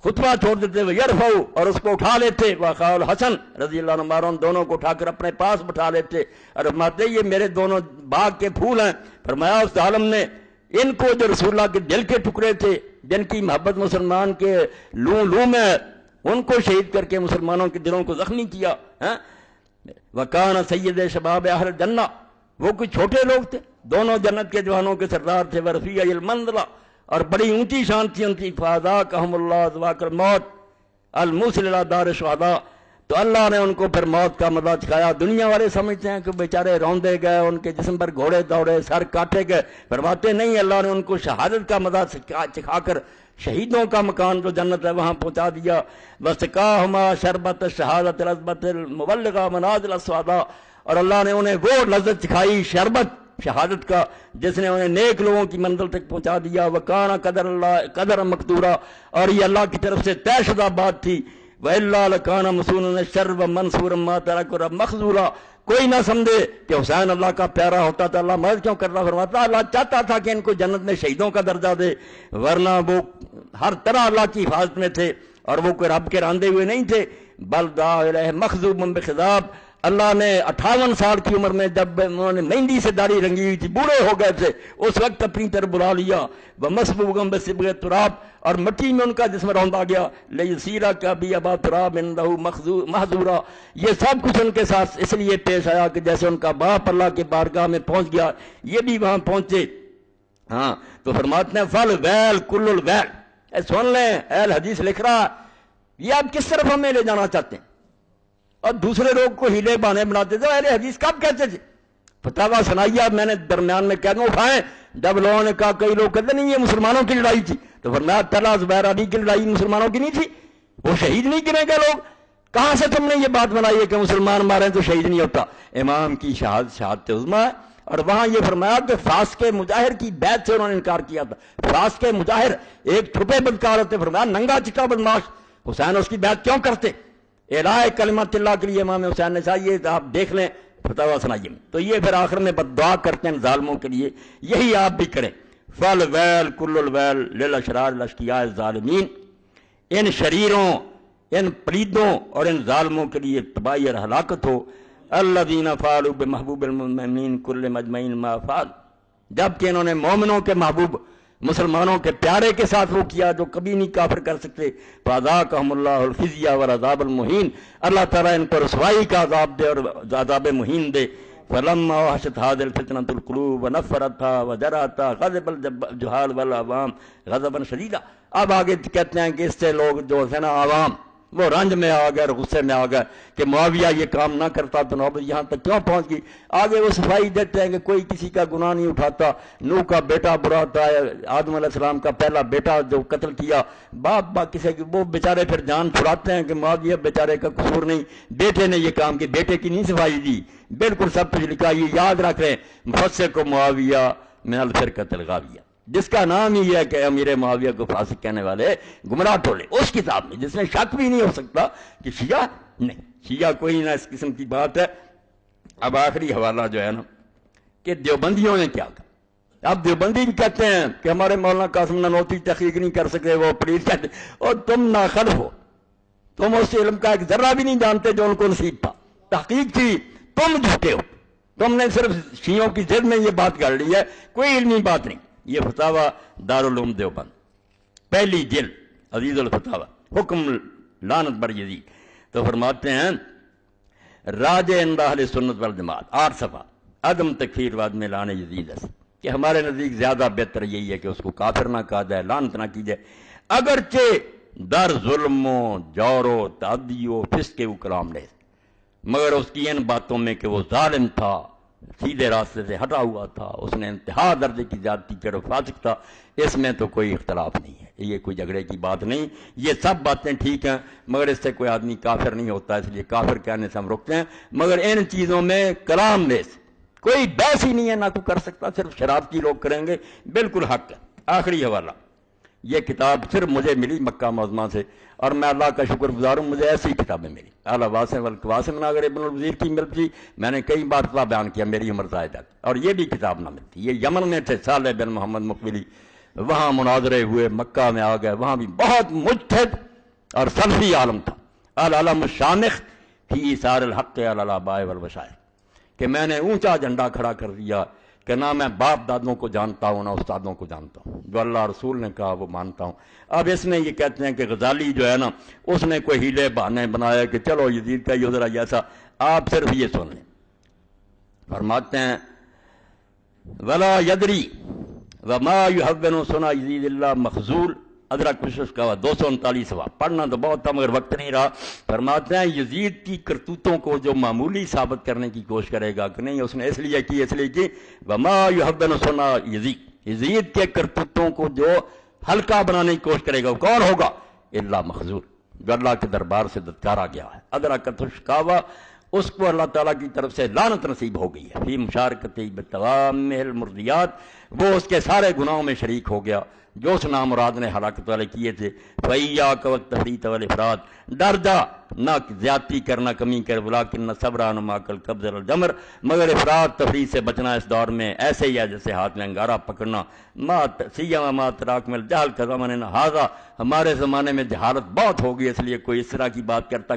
خطبہ چھوڑ دیتے، وہ یرفعو، اور اس کو اٹھا لیتے، وقال الحسن رضی اللہ عنہ مارون، دونوں کو اٹھا کر اپنے پاس بٹھا لیتے، اور فرماتے یہ میرے دونوں باغ کے پھول ہیں۔ فرمایا اس عالم نے ان کو جو رسول اللہ کے دل کے ٹکڑے تھے، جن کی محبت مسلمان کے لوں میں، ان کو شہید کر کے مسلمانوں کے دلوں کو زخمی کیا۔ وکان سید شباب اہل الجنہ، وہ کوئی چھوٹے لوگ تھے، دونوں جنت کے جوانوں کے سردار تھے، ورفیع المنزلہ، اور بڑی اونچی شان تھی ان کی۔ فاذاقہم اللہ ذواق الموت الموصل الی دار الشہداء، تو اللہ نے ان کو پھر موت کا مزہ چکھایا۔ دنیا والے سمجھتے ہیں کہ بیچارے روندے گئے، ان کے جسم پر گھوڑے دوڑے، سر کاٹے گئے، فرماتے نہیں، اللہ نے ان کو شہادت کا مزہ چکھا کر شہیدوں کا مکان جو جنت ہے وہاں پہنچا دیا. وسقاہما شربت شہادت لذت المبلغہ منازل السعداء، اور اللہ نے انہیں وہ لذت سکھائی شربت شہادت کا جس نے انہیں نیک لوگوں کی منزل تک پہنچا دیا. وکانا قدر اللہ قدر مقدورا، اور یہ اللہ کی طرف سے طے شدہ بات تھی. وَإِلَّا لَكَانَ مَصُونًا الشَّرَّ مَنْصُورًا مَا تَرَكَ مَخْذُورًا. کوئی نہ سمجھے کہ حسین اللہ کا پیارا ہوتا تھا اللہ مدد کیوں کر رہا. فرماتا اللہ چاہتا تھا کہ ان کو جنت میں شہیدوں کا درجہ دے، ورنہ وہ ہر طرح اللہ کی حفاظت میں تھے اور وہ کوئی رب کے راندے ہوئے نہیں تھے. بل دعا الیہ مخذوبا بخضاب، اللہ نے 58 سال کی عمر میں جب انہوں نے مہندی سے داڑھی رنگی ہوئی تھی، بوڑھے ہو گئے تھے، اس وقت اپنی طرف بلا لیا. وَمَصْبُوغًا بِصِبْغِ تُرَاب، اور مٹی میں ان کا جسم روندا گیا. لِيُصِيرَكَ بِأَبَا تُرَابٍ لَهُ مَحْذُورًا، یہ سب کچھ ان کے ساتھ اس لیے پیش آیا کہ جیسے ان کا باپ اللہ کے بارگاہ میں پہنچ گیا یہ بھی وہاں پہنچے. ہاں تو فرماتے ہیں فل ویل کل الویل. سن لیں اہل حدیث لکھ رہا، یہ آپ کس طرف ہمیں لے جانا چاہتے ہیں؟ اور دوسرے لوگ کو ہیلے بانے بناتے تھے. اہل حدیث کب کہتے تھے؟ فتاویٰ سنائیہ میں نے درمیان میں کہہ دوں اٹھائیں. جب لوگوں نے کہا کئی لوگ کہتے نہیں یہ مسلمانوں کی لڑائی تھی، تو فرمایا طلحہ زبیر علی کی لڑائی مسلمانوں کی نہیں تھی، وہ شہید نہیں گنے گئے لوگ. کہاں سے تم نے یہ بات بنائی ہے کہ مسلمان مارے تو شہید نہیں ہوتا؟ امام کی شہادت عظمیٰ ہے. اور وہاں یہ فرمایا کہ فاسق مجاہر کی بیعت سے انہوں نے انکار کیا تھا. فاسق مجاہر ایک چھپے بدکار ہوتے، فرمایا ننگا چٹا بدماش، حسین اس کی بیعت کیوں کرتے؟ الہ کلمت اللہ کے لیے امام حسین نے چاہیے آپ دیکھ لیں فتاویٰ سنائیے. تو یہ پھر آخر میں دعا کرتے ہیں ظالموں کے لیے، یہی آپ بھی کریں. فل ویل کل الویل للاشرار الاشقیاء الظالمین، ان شریروں ان پلیدوں اور ان ظالموں کے لیے تباہی اور ہلاکت ہو. الذین فعلوا بمحبوب المؤمنین کل مجمعین ما فعل، جبکہ انہوں نے مومنوں کے محبوب مسلمانوں کے پیارے کے ساتھ وہ کیا جو کبھی نہیں کافر کر سکتے. فَأَذَاقَهُمُ اللَّهُ الْخِزْيَ وَالْعَذَابَ الْمُهِينَ، اللہ تعالیٰ ان پر رسوائی کا عذاب دے اور عذاب مہین دے. فَلَمَّا وَحَشَتْ هَذِهِ الْفِتْنَةُ الْقُلُوبَ وَنَفَّرَتْهَا وَجَرَتْهَا غَضِبَ الْجُهَّالُ وَالْعَوَامُ غَضَبًا شَدِيدًا. اب آگے کہتے ہیں کہ اس سے لوگ جو ہے نا عوام وہ رنج میں آ گئے اور غصے میں آ گئے کہ معاویہ یہ کام نہ کرتا تو نوبت یہاں تک کیوں پہنچ گئی. آگے وہ صفائی دیتے ہیں کہ کوئی کسی کا گناہ نہیں اٹھاتا. نوح کا بیٹا برا تھا، آدم علیہ السلام کا پہلا بیٹا جو قتل کیا، باپ کسی وہ بیچارے پھر جان چھڑاتے ہیں کہ معاویہ بیچارے کا قصور نہیں، بیٹے نے یہ کام کی، بیٹے کی نہیں صفائی دی. بالکل سب کچھ لکھا. یہ یاد رکھ رہے ہیں مفسق کو معاویہ من الفرقۃ الغاویہ، جس کا نام ہی ہے کہ امیر معاویہ کو فاسق کہنے والے گمراہ ٹولے، اس کتاب میں جس میں شک بھی نہیں ہو سکتا کہ شیعہ نہیں، شیعہ کوئی نہ اس قسم کی بات ہے. اب آخری حوالہ جو ہے نا کہ دیوبندیوں نے کیا کہا. اب دیوبندی بھی کہتے ہیں کہ ہمارے مولانا قاسم نانوتوی تحقیق نہیں کر سکے، وہ پلیز کہتے اور تم ناخلف ہو، تم اس علم کا ایک ذرہ بھی نہیں جانتے جو ان کو نصیب تھا. تحقیق تھی، تم جھوٹے ہو، تم نے صرف شیعوں کی ضد میں یہ بات کر لی ہے، کوئی علمی بات نہیں. یہ فتاویٰ دارالعلوم دیوبند پہلی جلد عزیز الفتاویٰ حکم لعنت بر یزید. تو فرماتے ہیں راج عند اہل سنت والجماعت 8 صفحہ عدم تکفیر بعد میں لعن یزید ہے کہ ہمارے نزدیک زیادہ بہتر یہی ہے کہ اس کو کافر نہ کہا جائے، لعنت نہ کی جائے، اگرچہ در ظلم و جور و تعدی و فسق و کلام لے، مگر اس کی ان باتوں میں کہ وہ ظالم تھا، سیدھے راستے سے ہٹا ہوا تھا، اس نے انتہا درجے کی زیادتی کی اور فاسق تھا، اس میں تو کوئی اختلاف نہیں ہے. یہ کوئی جھگڑے کی بات نہیں، یہ سب باتیں ٹھیک ہیں، مگر اس سے کوئی آدمی کافر نہیں ہوتا، اس لیے کافر کہنے سے ہم رکتے ہیں. مگر ان چیزوں میں کلام لیس کوئی بحث ہی نہیں ہے، نہ کوئی کر سکتا، صرف شراب کی لوگ کریں گے، بالکل حق ہے. آخری حوالہ، یہ کتاب صرف مجھے ملی مکہ معظمہ سے اور میں اللہ کا شکر گزار ہوں، مجھے ایسی کتابیں ملی. اعلیٰ واسم والقواسم اگر ابن الوزیر کی ملتی، میں نے کئی بار فتویٰ بیان کیا، میری عمر ضائع جاتی، اور یہ بھی کتاب نہ ملتی. یہ یمن میں تھے صالح بن محمد مقبلی، وہاں مناظرے ہوئے، مکہ میں آ گئے، وہاں بھی بہت مجتہد اور سلفی عالم تھا. العلم الشامخ فی ایثار الحق علی الآباء والمشائخ، کہ میں نے اونچا جھنڈا کھڑا کر دیا کہ نہ میں باپ دادوں کو جانتا ہوں نہ استادوں کو جانتا ہوں، جو اللہ رسول نے کہا وہ مانتا ہوں. اب اس میں یہ کہتے ہیں کہ غزالی جو ہے نا اس نے کوئی ہیلے بہانے بنایا کہ چلو یزید کا یہ ذرا ایسا. آپ صرف یہ سن لیں. فرماتے ہیں ولا یدری وما یحون صنع یزید اللہ مخذول، ادرک کشش کا 239 صفحہ، پڑھنا تو بہت تھا مگر وقت نہیں رہا. فرماتے ہیں یزید کی کرتوتوں کو جو معمولی ثابت کرنے کی کوشش کرے گا کہ نہیں اس نے اس لیے کی وما یحون صنع یزید کے کرتوتوں کو جو ہلکا بنانے کی کوشش کرے گا، وہ کون ہوگا؟ الا مخذول، جو اللہ کے دربار سے دتکارا گیا ہے۔ ادرکت الشقاوہ، اس کو اللہ تعالیٰ کی طرف سے لعنت نصیب ہو گئی ہے، فی مشارکتہ بتوامہ المردیات، وہ اس کے سارے گناہوں میں شریک ہو گیا جو اس نامراد نے ہلاکت والے کیے تھے۔ فَإِيَّاكَ وَالتَّفْرِيطَ وَالْإِفْرَاطَ، ڈر جا، نہ زیادتی کرنا، کمی کر، وَلَٰكِنَّ الصَّبْرَ عَلَىٰ كَالْقَبْضِ عَلَى الْجَمْرِ، مگر افراط تفریط سے بچنا اس دور میں ایسے ہی ہے جیسے ہاتھ میں انگارہ پکڑنا۔ سیما ما تراک من الجہل کزماننا ھذا، ہمارے زمانے میں جہالت بہت ہوگی، اس لیے کوئی اس طرح کی بات کرتا۔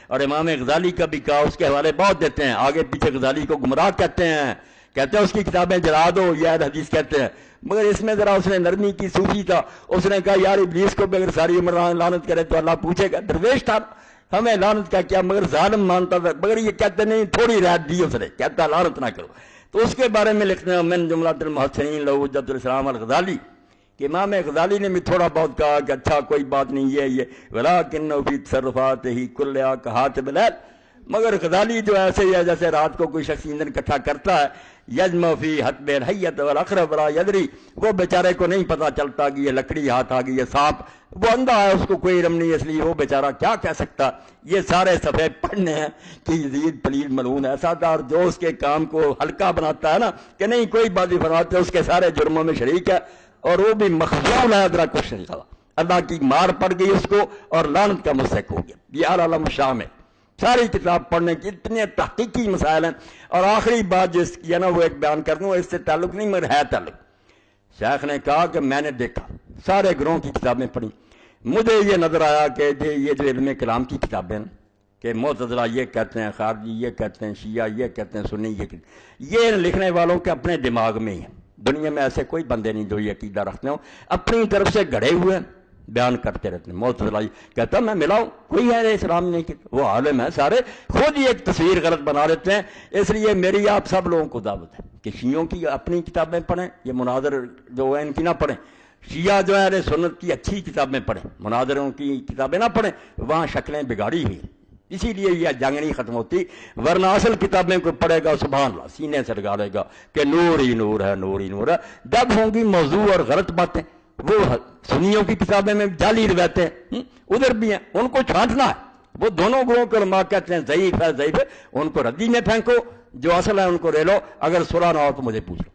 اور امام غزالی کا بھی کہا، اس کے حوالے بہت دیتے ہیں، آگے پیچھے غزالی کو گمراہ کہتے ہیں اس کی کتابیں جلا دو، یہ اہل حدیث کہتے ہیں، مگر اس میں ذرا اس نے نرمی کی، صوفی تھا، اس نے کہا یار ابلیس کو بھی اگر ساری عمر لعنت کرے تو اللہ پوچھے گا۔ درویش تھا، ہمیں لعنت کا کیا، مگر ظالم مانتا تھا، مگر یہ کہتے نہیں، تھوڑی رعایت دی اس نے، کہتا لعنت نہ کرو۔ تو اس کے بارے میں لکھتے ہیں من جملۃ المحسنین لہو حجۃ الاسلام الغزالی، کہ امام غزالی نے بھی تھوڑا بہت کہا کہ اچھا کوئی بات نہیں، یہ ولکنہ فی تصرفاتہ کلھا کہاتب اللیل، مگر غزالی جو ایسے ہی ہے جیسے رات کو کوئی شخص ایندھن اکٹھا کرتا ہے، یجمع فی حتب الحیۃ والعقرب ولا یدری، وہ بیچارے کو نہیں پتہ چلتا کہ یہ لکڑی ہاتھ آ گئی ہے، سانپ، وہ اندھا ہے، اس کو کوئی علم نہیں، اس لیے وہ بیچارہ کیا کہہ سکتا۔ یہ سارے صفحے پڑھنے ہیں کہ یزید پلید ملعون ایسا تھا، اور جو اس کے کام کو ہلکا بناتا ہے نا کہ نہیں کوئی بات نہیں فرماتے، اس کے سارے جرموں میں شریک ہے، اور وہ بھی مخذول ہے، ادرا کچھ نہیں تھا، اللہ کی مار پڑ گئی اس کو اور لعنت کا مستحق ہو گیا۔ یہ العالم شامل ساری کتاب پڑھنے کی اتنے تحقیقی مسائل ہیں۔ اور آخری بات جو اس کی ہے نا وہ ایک بیان کر دوں، اس سے تعلق نہیں مگر ہے تعلق۔ شیخ نے کہا کہ میں نے دیکھا سارے گروہوں کی کتابیں پڑھی، مجھے یہ نظر آیا کہ یہ جو علم کلام کی کتابیں ہیں کہ معتزلہ یہ کہتے ہیں، خارجی یہ کہتے ہیں، شیعہ یہ کہتے ہیں، سنی یہ کہتے ہیں، یہ لکھنے والوں کے اپنے دماغ میں ہی ہے، دنیا میں ایسے کوئی بندے نہیں جو یہ عقیدہ رکھتے ہوں، اپنی طرف سے گھڑے ہوئے بیان کرتے رہتے ہیں۔ معتزلہ کہتا میں ملاؤں، کوئی ہے اسلام نہیں کہ وہ عالم ہے، سارے خود ہی ایک تصویر غلط بنا لیتے ہیں۔ اس لیے میری آپ سب لوگوں کو دعوت ہے کہ شیعوں کی اپنی کتابیں پڑھیں، یہ مناظر جو ہے ان کی نہ پڑھیں، شیعہ جو ہے سنت کی اچھی کتابیں پڑھیں، مناظروں کی کتابیں نہ پڑھیں، وہاں شکلیں بگاڑی ہوئی، اسی لیے یہ جنگ نہیں ختم ہوتی، ورنہ اصل کتابیں کوئی پڑھے گا سبحان اللہ سینے سے لگا لے گا کہ نور ہی نور ہے، نور ہی نور ہے۔ جب ہوں گی موضوع اور غلط باتیں، وہ سنیوں کی کتابیں میں جعلی روایتیں ادھر بھی ہیں، ان کو چھانٹنا ہے۔ وہ دونوں گروہوں کے علماء کہتے ہیں ضعیف ہے، ضعیف ہے، ان کو ردی میں پھینکو، جو اصل ہے ان کو لے لو، اگر صلح نہ ہو تو مجھے پوچھ لو،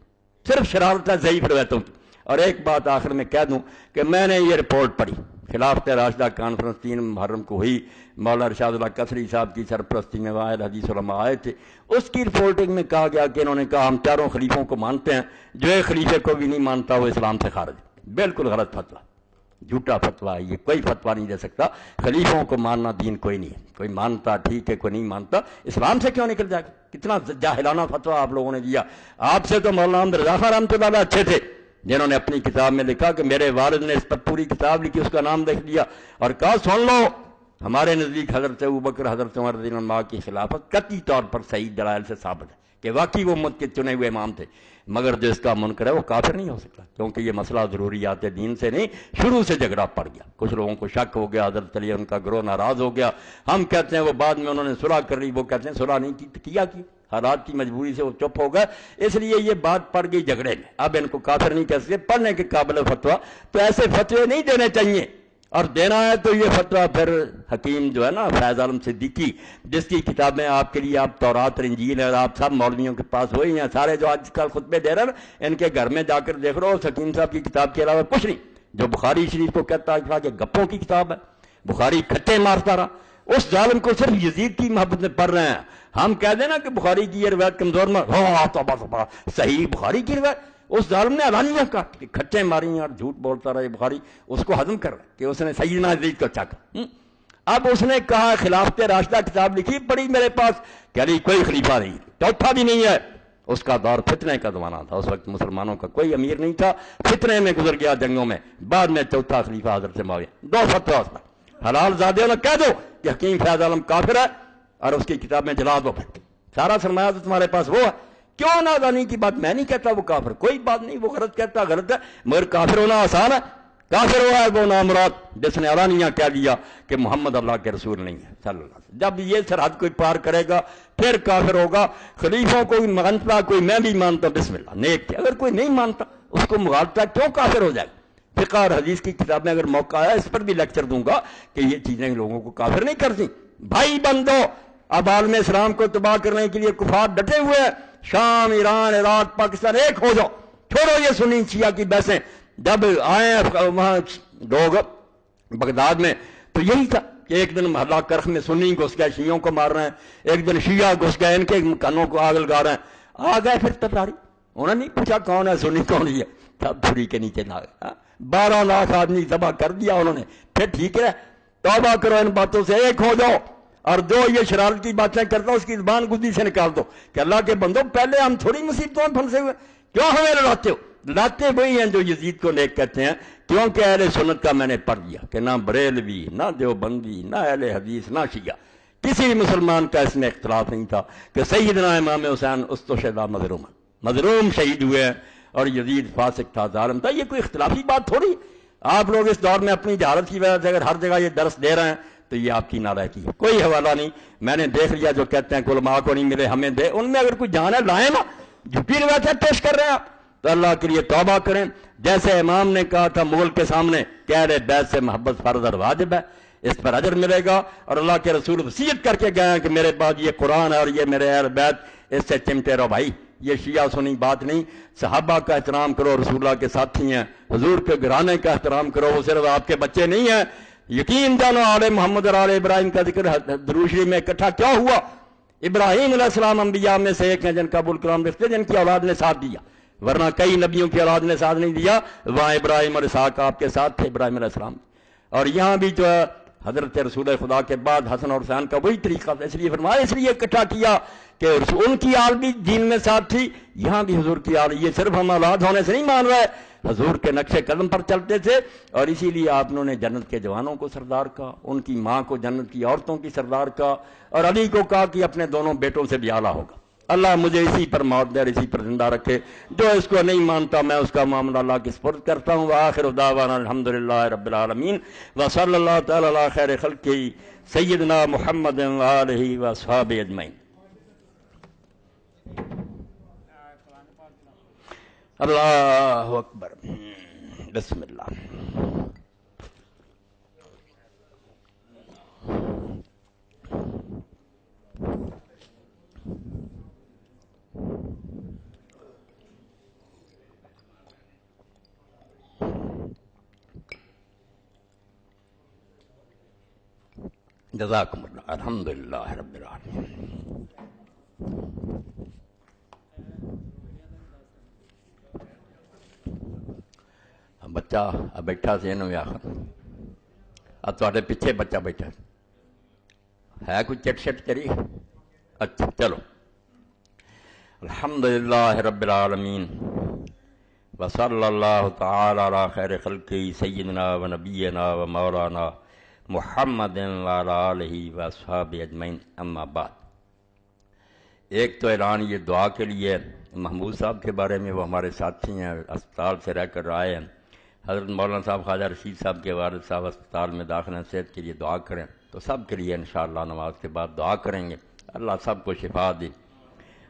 صرف شرارت ہے ضعیف روایتوں کی۔ اور ایک بات آخر میں کہہ دوں کہ میں نے یہ رپورٹ پڑھی، خلافت راشدہ کانفرنس 3 محرم کو ہوئی، مولانا ارشاد اللہ قصری صاحب کی سرپرستی میں وہاں حدیث علماء آئے تھے، اس کی رپورٹنگ میں کہا گیا کہ انہوں نے کہا ہم چاروں خلیفوں کو مانتے ہیں، جو ایک خلیفے کو بھی نہیں مانتا وہ اسلام سے خارج ہے۔ بالکل غلط فتویٰ، جھوٹا فتویٰ ہے، یہ کوئی فتویٰ نہیں دے سکتا، خلیفوں کو ماننا دین کوئی نہیں ہے، کوئی مانتا ٹھیک ہے، کوئی نہیں مانتا، اسلام سے کیوں نکل جائے گا؟ کتنا جاہلانہ فتویٰ آپ لوگوں نے دیا۔ آپ سے تو مولانا احمد رضا خان رحمۃ اللہ علیہ اچھے تھے، جنہوں نے اپنی کتاب میں لکھا کہ میرے والد نے اس پر پوری کتاب لکھی، اس کا نام لکھ دیا اور کہا سن لو، ہمارے نزدیک حضرت ابوبکر حضرت عمر رضی اللہ عنہ کی خلافت قطعی طور پر صحیح دلائل سے ثابت ہے کہ واقعی وہ امت کے چنے ہوئے امام تھے، مگر جو اس کا منکر ہے وہ کافر نہیں ہو سکتا، کیونکہ یہ مسئلہ ضروریات دین سے نہیں، شروع سے جھگڑا پڑ گیا، کچھ لوگوں کو شک ہو گیا، حضرت علی ان کا گروہ ناراض ہو گیا، ہم کہتے ہیں وہ بعد میں انہوں نے صلح کر لی، وہ کہتے ہیں صلح نہیں کیا کی، حالات کی مجبوری سے وہ چپ ہو گئے، اس لیے یہ بات پڑ گئی جھگڑے میں۔ اب ان کو کافر نہیں کہہ سکتے، پڑھنے کے قابل فتویٰ، تو ایسے فتوے نہیں دینے چاہیے، اور دینا ہے تو یہ فتویٰ پھر حکیم جو ہے نا فیض عالم صدیقی، جس کی کتابیں آپ کے لیے آپ تورات اور انجیل ہے، آپ سب مولویوں کے پاس وہی ہیں، سارے جو آج کل خطبے دے رہے ہیں ان کے گھر میں جا کر دیکھ رہو، حکیم صاحب کی کتاب کے علاوہ کچھ نہیں، جو بخاری شریف کو کہتا ہے کہ گپوں کی کتاب ہے، بخاری کھٹے مارتا رہا، اس ظالم کو صرف یزید کی محبت میں پڑھ رہے ہیں۔ ہم کہہ دیں نا کہ بخاری کی یہ روایت کمزور میں صحیح بخاری کی روایت، اس ظالم نے اعلانیہ کہا کہ کھٹے ماری اور جھوٹ بولتا رہا بخاری، اس کو ہضم کر رہا کہ اس نے سیدنا یزید کو چکا۔ اب اس نے کہا خلافت راشدہ کتاب لکھی پڑھی میرے پاس، کہ علی کوئی خلیفہ نہیں، چوتھا بھی نہیں ہے۔ اس کا دور فتنے کا زمانہ تھا، اس وقت مسلمانوں کا کوئی امیر نہیں تھا، فتنے میں گزر گیا جنگوں میں، بعد میں چوتھا خلیفہ حضرت معاویہ، 2 فتویٰ اس پر، حلال زادے نے کہہ دو کہ حکیم فیض عالم کافر ہے اور اس کی کتاب میں جلا دو، پھر سارا سرمایہ تو تمہارے پاس وہ ہے، کیوں نادانی کی بات، میں نہیں کہتا وہ کافر، کوئی بات نہیں، وہ غلط کہتا غلط ہے، مگر کافر ہونا آسان ہے، کافر ہوا ہے وہ نامراد جس نے اعلانیہ کہہ دیا کہ محمد اللہ کے رسول نہیں ہے صلی اللہ علیہ وسلم۔ جب یہ سرحد کوئی پار کرے گا پھر کافر ہوگا۔ خلیفوں کو مانتا کوئی، میں بھی مانتا بسم اللہ نیک تھے، اگر کوئی نہیں مانتا اس کو مغالطہ کیوں کافر ہو جائے گا؟ فقہ اور حدیث کی کتابیں اگر موقع آیا اس پر بھی لیکچر دوں گا کہ یہ چیزیں لوگوں کو کافر نہیں کرتی. بھائی بندو، اب عالم اسلام کو تباہ کرنے کے لیے کفار ڈٹے ہوئے ہیں. شام، ایران، عراق، پاکستان ایک ہو جاؤ، چھوڑو یہ سنی شیعہ کی بحثیں. جب آئے وہاں لوگ بغداد میں تو یہی تھا کہ ایک دن محلہ کرخ میں سنی گھس گئے، شیعوں کو مار رہے ہیں، ایک دن شیعہ گھس گئے ان کے کانوں کو آگ لگا رہے ہیں. آ گئے پھر تتاری، انہوں نے نہیں پوچھا کون ہے سنی کون ہے، تب چھری کے نیچے نہ 12 لاکھ آدمی ذبح کر دیا انہوں نے. پھر ٹھیک ہے، توبہ کرو ان باتوں سے، ایک ہو جاؤ. اور جو یہ شرارت کی باتیں کرتا اس کی زبان گدی سے نکال دو کہ اللہ کے بندو پہلے ہم تھوڑی مصیبتوں میں پھنسے ہوئے، کیوں ہمیں لڑاتے ہو؟ لاتے وہی ہیں جو یزید کو نیک کہتے ہیں، کیونکہ اہل سنت کا میں نے پڑھ دیا کہ نہ بریلوی، نہ دیوبندی، نہ اہل حدیث، نہ شیعہ، کسی مسلمان کا اس میں اختلاف نہیں تھا کہ سیدنا امام حسین استشہد مظلوم شہید ہوئے ہیں اور یزید فاسق تھا، ظالم تھا. یہ کوئی اختلافی بات تھوڑی. آپ لوگ اس دور میں اپنی جہالت کی وجہ سے اگر ہر جگہ یہ درس دے رہے ہیں تو یہ آپ کی نالائکی ہے. کوئی حوالہ نہیں، میں نے دیکھ لیا جو کہتے ہیں کہ علماء کو نہیں ملے ہمیں دے، ان میں اگر کوئی جان ہے لائیں نا. جھوٹی روایتیں پیش کر رہے ہیں آپ تو اللہ کے لیے توبہ کریں. جیسے امام نے کہا تھا مغل کے سامنے کہ اہل بیت سے محبت فرض اور واجب ہے، اس پر اجر ملے گا. اور اللہ کے رسول وصیت کر کے گئے ہیں کہ میرے بعد یہ قرآن ہے اور یہ میرے اہل بیت، اس سے چمٹے رہو بھائی. یہ شیعہ سنی بات نہیں. صحابہ کا احترام کرو، رسول اللہ کے ساتھی ہیں، حضور کے گھرانے کا احترام کرو، وہ صرف آپ کے بچے نہیں ہیں. یقین جانو آل محمد اور آل ابراہیم کا ذکر درود شریف میں اکٹھا کیا ہوا؟ ابراہیم علیہ السلام انبیاء میں سے ایک ہیں جن کا ابوالکلام رشتے جن کی اولاد نے ساتھ دیا، ورنہ کئی نبیوں کی اولاد نے ساتھ نہیں دیا. وہاں ابراہیم اور اسحاق آپ کے ساتھ تھے، ابراہیم علیہ السلام. اور یہاں بھی جو ہے حضرت رسول خدا کے بعد حسن اور حسین کا وہی طریقہ تھا، اس لیے فرمایا، اس لیے اکٹھا کیا کہ ان کی آل بھی دین میں ساتھ تھی، یہاں بھی حضور کی آل. یہ صرف ہم اولاد ہونے سے نہیں مان رہے، حضور کے نقش قدم پر چلتے تھے. اور اسی لیے آپ نے جنت کے جوانوں کو سردار کہا، ان کی ماں کو جنت کی عورتوں کی سردار کہا، اور علی کو کہا کہ اپنے دونوں بیٹوں سے بھی اعلیٰ ہوگا. اللہ مجھے اسی پر موت دے اور اسی پر زندہ رکھے. جو اس کو نہیں مانتا میں اس کا معاملہ اللہ کے سپرد کرتا ہوں. وآخر دعوانا الحمدللہ رب العالمین وصلی اللہ تعالی علی خیر خلقہ سیدنا محمد وآلہ وصحابہ اجمعین. اللہ اکبر. بسم اللہ. جزاکم اللہ. الحمدللہ رب العالمین. بچہ بیٹھا سی انہوں آخر اب تھوڑے پیچھے بچہ بیٹھا ہے، کوئی چٹ شٹ کری؟ اچھا چلو. الحمدللہ رب العالمین وصلی اللہ تعالی علی خیر خلقہ سیدنا و نبینا و مولانا محمد وعلی آلہ واصحابہ اجمعین. اما بعد، ایک تو اعلان یہ دعا کے لیے محمود صاحب کے بارے میں، وہ ہمارے ساتھی ہیں، اسپتال سے رہ کر آئے ہیں. حضرت مولانا صاحب خواجہ رشید صاحب کے والد صاحب اسپتال میں داخل ہیں، صحت کے لیے دعا کریں. تو سب کے لیے انشاءاللہ نماز کے بعد دعا کریں گے، اللہ سب کو شفا دے.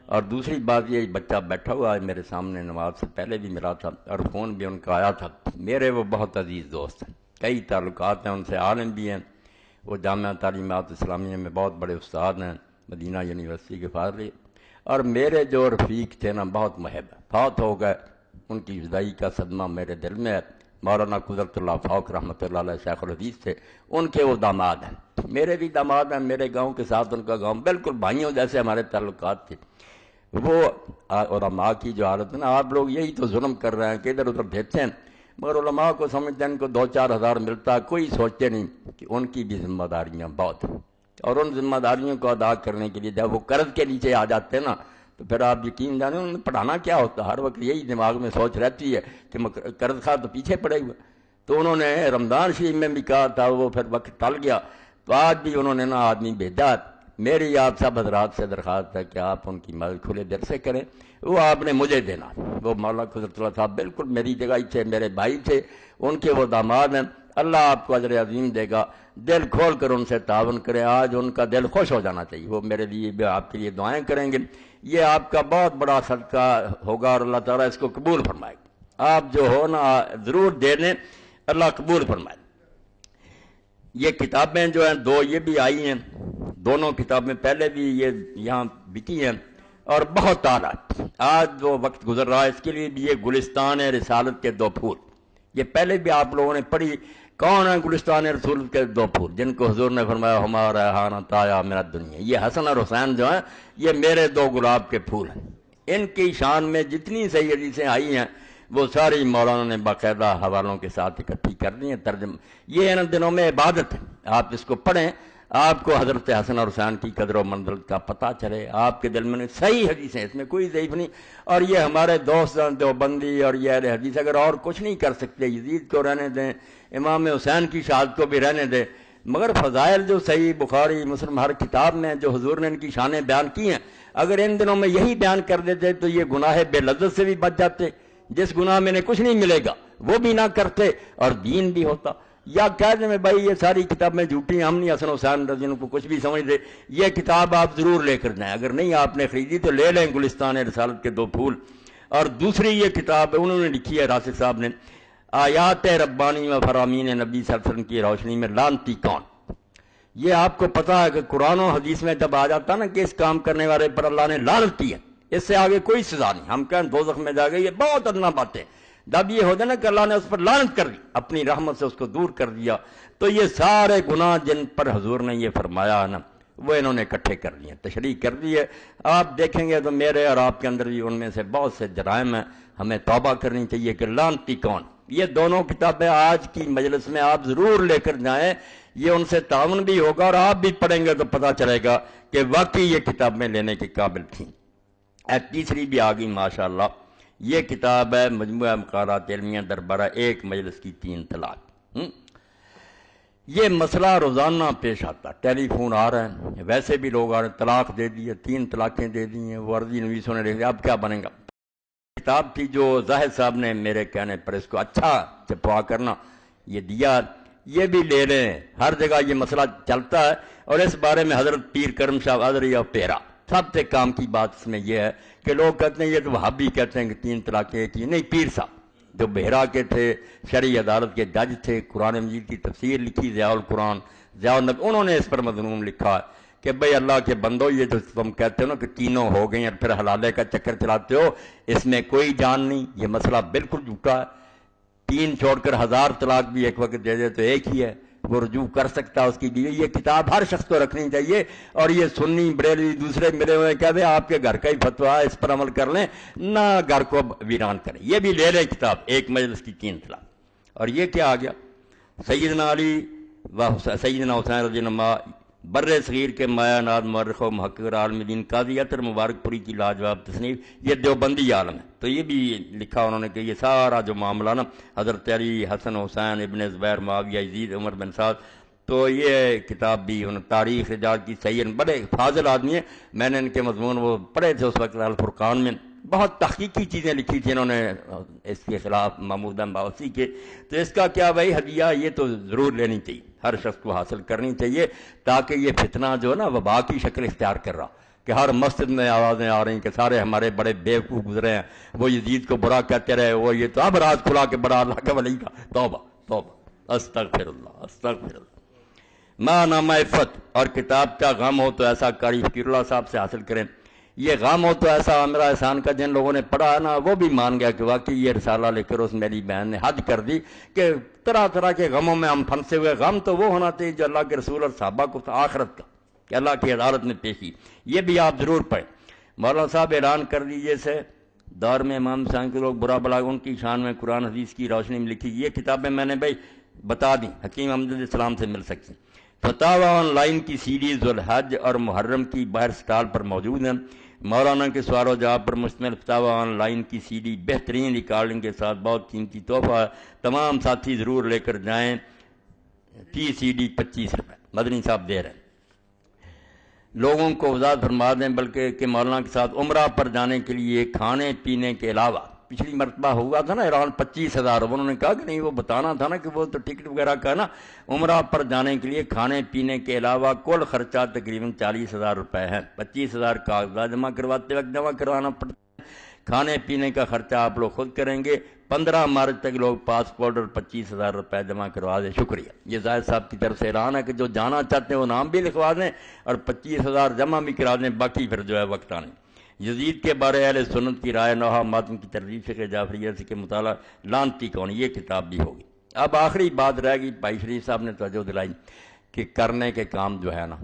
اور دوسری بات یہ، بچہ بیٹھا ہوا ہے میرے سامنے، نماز سے پہلے بھی ملا تھا اور فون بھی ان کا آیا تھا. میرے وہ بہت عزیز دوست ہیں، کئی تعلقات ہیں ان سے، عالم بھی ہیں. وہ جامعہ تعلیمات اسلامیہ میں بہت بڑے استاد ہیں، مدینہ یونیورسٹی کے فاضل. اور میرے جو رفیق تھے نا، بہت محب، فوت ہو گئے. ان کی جدائی کا صدمہ میرے دل میں ہے. مولانا قدرت اللہ فاروق رحمۃ اللہ علیہ شیخ الحدیث تھے، ان کے وہ داماد ہیں، میرے بھی داماد ہیں. میرے گاؤں کے ساتھ ان کا گاؤں بالکل بھائیوں جیسے ہمارے تعلقات تھے. وہ علماء کی جو حالت ہے نا، آپ لوگ یہی تو ظلم کر رہے ہیں کہ ادھر ادھر بھیجتے ہیں، مگر علماء کو سمجھتے ہیں ان کو 2-4 ہزار ملتا ہے. کوئی سوچتے نہیں کہ ان کی بھی ذمہ داریاں بہت ہیں، اور ان ذمہ داریوں کو ادا کرنے کے لیے جب وہ قرض کے نیچے آ جاتے ہیں نا، تو پھر آپ یقین جانیں انہیں پڑھانا کیا ہوتا. ہر وقت یہی دماغ میں سوچ رہتی ہے کہ قرض خواہ تو پیچھے پڑے ہوئے. تو انہوں نے رمضان شریف میں بھی کہا تھا، وہ پھر وقت ٹل گیا. تو آج بھی انہوں نے نا آدمی بھیجا. میری آپ سب حضرات سے درخواست ہے کہ آپ ان کی مدد کھلے دل سے کریں. وہ آپ نے مجھے دینا. وہ مولانا قدرت اللہ صاحب بالکل میری جگہ ہی تھے، میرے بھائی تھے، ان کے وہ داماد ہیں. اللہ آپ کو اجر عظیم دے گا. دل کھول کر ان سے تعاون کریں. آج ان کا دل خوش ہو جانا چاہیے. وہ میرے لیے بھی آپ کے لیے دعائیں کریں گے. یہ آپ کا بہت بڑا صدقہ ہوگا اور اللہ تعالیٰ اس کو قبول فرمائے گا. آپ جو ہو نا ضرور دے دیں. اللہ قبول فرمائے۔ یہ کتابیں جو ہیں دو یہ بھی آئی ہیں، دونوں کتابیں پہلے بھی یہ یہاں بکی ہیں اور بہت اعلیٰ۔ آج جو وقت گزر رہا ہے اس کے لیے بھی یہ گلستان رسالت کے 2 پھول، یہ پہلے بھی آپ لوگوں نے پڑھی۔ کون ہے گلستان رسولت کے 2 پھول؟ جن کو حضور نے فرمایا ہمارا ریحانہ طایا میرا دنیا، یہ حسن اور حسین جو ہیں یہ میرے 2 گلاب کے پھول ہیں۔ ان کی شان میں جتنی صحیح حدیثیں آئی ہیں وہ ساری مولانا نے باقاعدہ حوالوں کے ساتھ اکٹھی کر دی ہیں، ترجمہ۔ یہ ان دنوں میں عبادت ہے، آپ اس کو پڑھیں، آپ کو حضرت حسن اور حسین کی قدر و منزلت کا پتہ چلے، آپ کے دل میں صحیح حدیثیں، اس میں کوئی ضعیف نہیں۔ اور یہ ہمارے دوست دیوبندی اور یہ اہل حدیث اگر اور کچھ نہیں کر سکتے، یزید کو رہنے دیں، امام حسین کی شہادت کو بھی رہنے دیں، مگر فضائل جو صحیح بخاری مسلم ہر کتاب میں جو حضور نے ان کی شانیں بیان کی ہیں، اگر ان دنوں میں یہی بیان کر دیتے تو یہ گناہ بے لذت سے بھی بچ جاتے، جس گناہ میں انہیں کچھ نہیں ملے گا وہ بھی نہ کرتے اور دین بھی ہوتا۔ یا کہہ دیں میں بھائی یہ ساری کتابیں جھوٹی ہیں، ہم نہیں حسن حسین رضی اللہ عنہ کو کچھ بھی سمجھتے، یہ کتاب آپ ضرور لے کر جائیں، اگر نہیں آپ نے خریدی تو لے لیں، گلستان رسالت کے 2 پھول۔ اور دوسری یہ کتاب انہوں نے لکھی ہے راشد صاحب نے، آیات ربانی و فرامین نبی صلی اللہ علیہ وسلم کی روشنی میں لعنتی کون۔ یہ آپ کو پتہ ہے کہ قرآن و حدیث میں جب آ جاتا نا کہ اس کام کرنے والے پر اللہ نے لعنت کی ہے، اس سے آگے کوئی سزا نہیں، ہم کہیں دوزخ میں جا گئے، یہ بہت ادنا باتیں۔ جب یہ ہوتا نا کہ اللہ نے اس پر لعنت کر دی، اپنی رحمت سے اس کو دور کر دیا، تو یہ سارے گناہ جن پر حضور نے یہ فرمایا ہے نا وہ انہوں نے اکٹھے کر لیے، تشریح کر دی ہے۔ آپ دیکھیں گے تو میرے اور آپ کے اندر بھی ان میں سے بہت سے جرائم ہیں، ہمیں توبہ کرنی چاہیے کہ لعنتی کون۔ یہ دونوں کتابیں آج کی مجلس میں آپ ضرور لے کر جائیں، یہ ان سے تعاون بھی ہوگا اور آپ بھی پڑھیں گے تو پتہ چلے گا کہ واقعی یہ کتابیں لینے کے قابل تھیں۔ تیسری بھی آ گئی ماشاءاللہ، یہ کتاب ہے مجموعہ مقالات علمیہ دربارہ ایک مجلس کی 3 طلاق۔ یہ مسئلہ روزانہ پیش آتا، ٹیلی فون آ رہے ہیں، ویسے بھی لوگ آ رہے ہیں، طلاق دے دی ہے، 3 طلاقیں دے دی ہیں، وہ عرضی نویسوں نے لکھ دیا، اب کیا بنے گا۔ کتاب تھی جو زاہد صاحب نے میرے کہنے پر اس کو اچھا چھپوا کرنا یہ دیا، یہ بھی لے لیں، ہر جگہ یہ مسئلہ چلتا ہے۔ اور اس بارے میں حضرت پیر کرم شاہ ادری اور پیرا سب سے کام کی بات اس میں یہ ہے کہ لوگ کہتے ہیں یہ تو وہابی کہتے ہیں کہ 3 طلاقیں کی، نہیں، پیر صاحب جو بحیرہ کے تھے، شرعی عدالت کے جج تھے، قرآن مجید کی تفسیر لکھی ضیاء القرآن، ضیاء النبی، انہوں نے اس پر مضمون لکھا ہے کہ بھئی اللہ کے بندو، یہ جو تم کہتے ہو نا کہ تینوں ہو گئیں اور پھر حلالے کا چکر چلاتے ہو، اس میں کوئی جان نہیں، یہ مسئلہ بالکل جھوٹا ہے۔ 3 چھوڑ کر 1000 طلاق بھی ایک وقت دے دے تو ایک ہی ہے، وہ رجوع کر سکتا ہے اس کی بیوی۔ یہ کتاب ہر شخص کو رکھنی چاہیے، اور یہ سنی بریلوی دوسرے ملے ہوئے کہہ دیں آپ کے گھر کا ہی فتویٰ ہے، اس پر عمل کر لیں، نہ گھر کو ویران کریں۔ یہ بھی لے لیں کتاب، ایک مجلس کی 3 طلاق۔ اور یہ کیا آ گیا، سیدنا علی و سیدنا حسین رضی اللہ عنہ بر صغیر کے مایا ناد مورخ و محقق عالم دین قاضی عطر مبارک پوری کی لاجواب تصنیف، یہ دیوبندی عالم ہے، تو یہ بھی لکھا انہوں نے کہ یہ سارا جو معاملہ نا حضرت علی، حسن حسین، ابن زبیر، معاویہ، یزید، عمر بن سعد، تو یہ کتاب بھی انہوں نے تاریخ رجال کی صحیح، بڑے فاضل آدمی ہیں، میں نے ان کے مضمون وہ پڑھے تھے اس وقت الفرقان میں، بہت تحقیقی چیزیں لکھی تھیں انہوں نے اس کے خلاف محمود باوسی کے۔ تو اس کا کیا بھائی ہدیہ، یہ تو ضرور لینی چاہیے، ہر شخص کو حاصل کرنی چاہیے، تاکہ یہ فتنہ جو ہے نا وبا کی شکل اختیار کر رہا کہ ہر مسجد میں آوازیں آ رہی ہیں کہ سارے ہمارے بڑے بیوقوف گزرے ہیں، وہ یزید کو برا کہتے رہے، وہ یہ تو اب راز کھلا کے بڑا اللہ کا ولی کا، توبہ توبہ، استغفر اللہ استغفر اللہ۔ ماں نامہ عفت، اور کتاب کا غم ہو تو ایسا قاری فقیر اللہ صاحب سے حاصل کریں۔ یہ غم ہو تو ایسا عامرہ احسان کا جن لوگوں نے پڑھا ہے نا وہ بھی مان گیا کہ واقعی یہ رسالہ لے کر اس میری بہن نے حد کر دی کہ طرح طرح کے غموں میں ہم پھنسے ہوئے، غم تو وہ ہونا چاہیے جو اللہ کے رسول اور صحابہ کو آخرت کا کہ اللہ کی عدالت میں پیشی، یہ بھی آپ ضرور پڑھیں۔ مولانا صاحب اعلان کر دیجیے سے دور میں امام حسین کے لوگ برا بلا ان کی شان میں قرآن حدیث کی روشنی میں لکھی، یہ کتابیں میں نے بھائی بتا دیں، حکیم احمد السلام سے مل سکتی۔ فتاوی آن لائن کی سیریز ذوالحج اور محرم کی باہر سٹال پر موجود ہیں۔ مولانا کے سوال و جواب پر مشتمل فتاوی آن لائن کی سی ڈی بہترین ریکارڈنگ کے ساتھ بہت قیمتی تحفہ ہے، تمام ساتھی ضرور لے کر جائیں۔ فی سی ڈی 25 روپے مدنی صاحب دے رہے ہیں۔ لوگوں کو وضاحت فرما دیں بلکہ کہ مولانا کے ساتھ عمرہ پر جانے کے لیے کھانے پینے کے علاوہ، پچھلی مرتبہ ہوا تھا نا ایران 25,000، انہوں نے کہا کہ نہیں وہ بتانا تھا نا کہ وہ تو ٹکٹ وغیرہ کا نا، عمرہ پر جانے کے لیے کھانے پینے کے علاوہ کل خرچہ تقریباً 40,000 روپے ہے۔ 25,000 کاغذات جمع کرواتے وقت جمع کروانا پڑتا ہے، کھانے پینے کا خرچہ آپ لوگ خود کریں گے. 15 مارچ تک لوگ پاسپورٹ اور 25,000 روپے جمع کروا دیں. شکریہ. یہ زاہد صاحب کی طرف سے اعلان ہے کہ جو جانا چاہتے ہیں وہ نام بھی لکھوا دیں اور 25,000 جمع بھی کرا دیں. باقی پھر جو ہے وقت آنے. یزید کے بارے اہل سنت کی رائے نوحہ ماتم کی ترغیب فقہ جعفریہ سے کے مطالعہ لانتی کون، یہ کتاب بھی ہوگی. اب آخری بات رہ گئی، بھائی شریف صاحب نے توجہ دلائی کہ کرنے کے کام جو ہے نا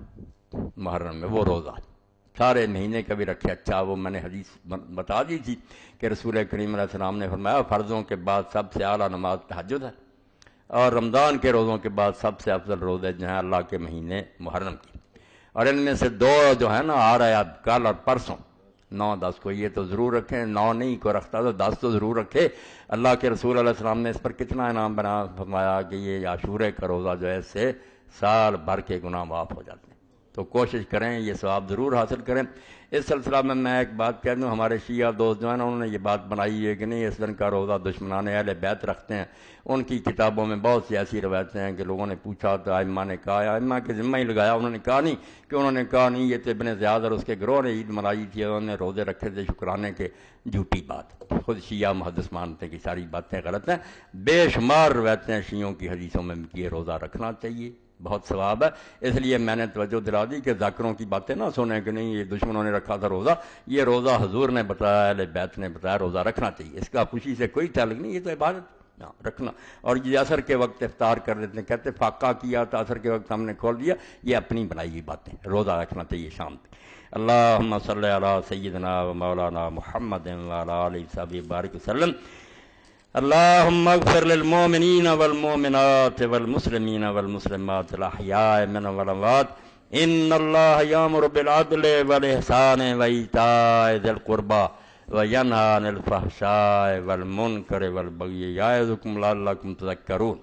محرم میں وہ روزہ سارے مہینے کا بھی رکھے. اچھا وہ میں نے حدیث بتا دی تھی کہ رسول کریم علیہ السلام نے فرمایا فرضوں کے بعد سب سے اعلیٰ نماز تہجد ہے، اور رمضان کے روزوں کے بعد سب سے افضل روزے جو ہیں اللہ کے مہینے محرم کی. اور ان میں سے 2 جو ہے نا آ رہا ہے اب کل اور پرسوں 9-10 کو، یہ تو ضرور رکھیں. 9 نہیں کو رکھتا تو 10 تو ضرور رکھے. اللہ کے رسول علیہ السلام نے اس پر کتنا انعام بنا فرمایا کہ یہ عاشورے کا روزہ جو ہے اس سے سال بھر کے گناہ معاف ہو جاتے ہیں. تو کوشش کریں یہ ثواب ضرور حاصل کریں. اس سلسلہ میں ایک بات کہہ دوں، ہمارے شیعہ دوست جو ہیں نا انہوں نے یہ بات بنائی ہے کہ نہیں اس دن کا روزہ دشمنان اہل بیت رکھتے ہیں. ان کی کتابوں میں بہت سی ایسی روایتیں ہیں کہ لوگوں نے پوچھا تو ائمہ نے کہا، ائمہ کے ذمہ ہی لگایا. انہوں نے کہا نہیں کہ انہوں نے کہا نہیں یہ تو ابن زیاد اور اس کے گروہ نے عید منائی تھی، انہوں نے روزے رکھے تھے شکرانے کے. جھوٹی بات، خود شیعہ محدث مانتے کہ ساری باتیں غلط ہیں. بے شمار روایتیں شیعوں کی حدیثوں میں کہ یہ روزہ رکھنا چاہیے، بہت ثواب ہے. اس لیے میں نے توجہ دلا دی کہ ذاکروں کی باتیں نہ سنیں کہ نہیں یہ دشمنوں نے رکھا تھا روزہ. یہ روزہ حضور نے بتایا، اہل بیت نے بتایا، روزہ رکھنا چاہیے. اس کا خوشی سے کوئی تعلق نہیں، یہ تو عبادت رکھنا. اور یہ عصر کے وقت افطار کر دیتے ہیں، کہتے فاقہ کیا تو عصر کے وقت ہم نے کھول دیا. یہ اپنی بنائی ہوئی باتیں. روزہ رکھنا چاہیے شام تک. اللہم صلی علی سیدنا و مولانا محمد وعلی آلہ وصحبہ بارک وسلم. اللهم اغفر للمؤمنين والمؤمنات والمسلمين والمسلمات الأحياء منهم والأموات. إن الله يأمر بالعدل والإحسان وإيتاء ذي القربى وينهى عن الفحشاء والمنكر والبغي يعظكم لعلكم تذكرون.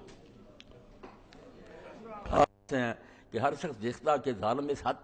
کہ ہر شخص دیکھتا کہ ظالم اس حد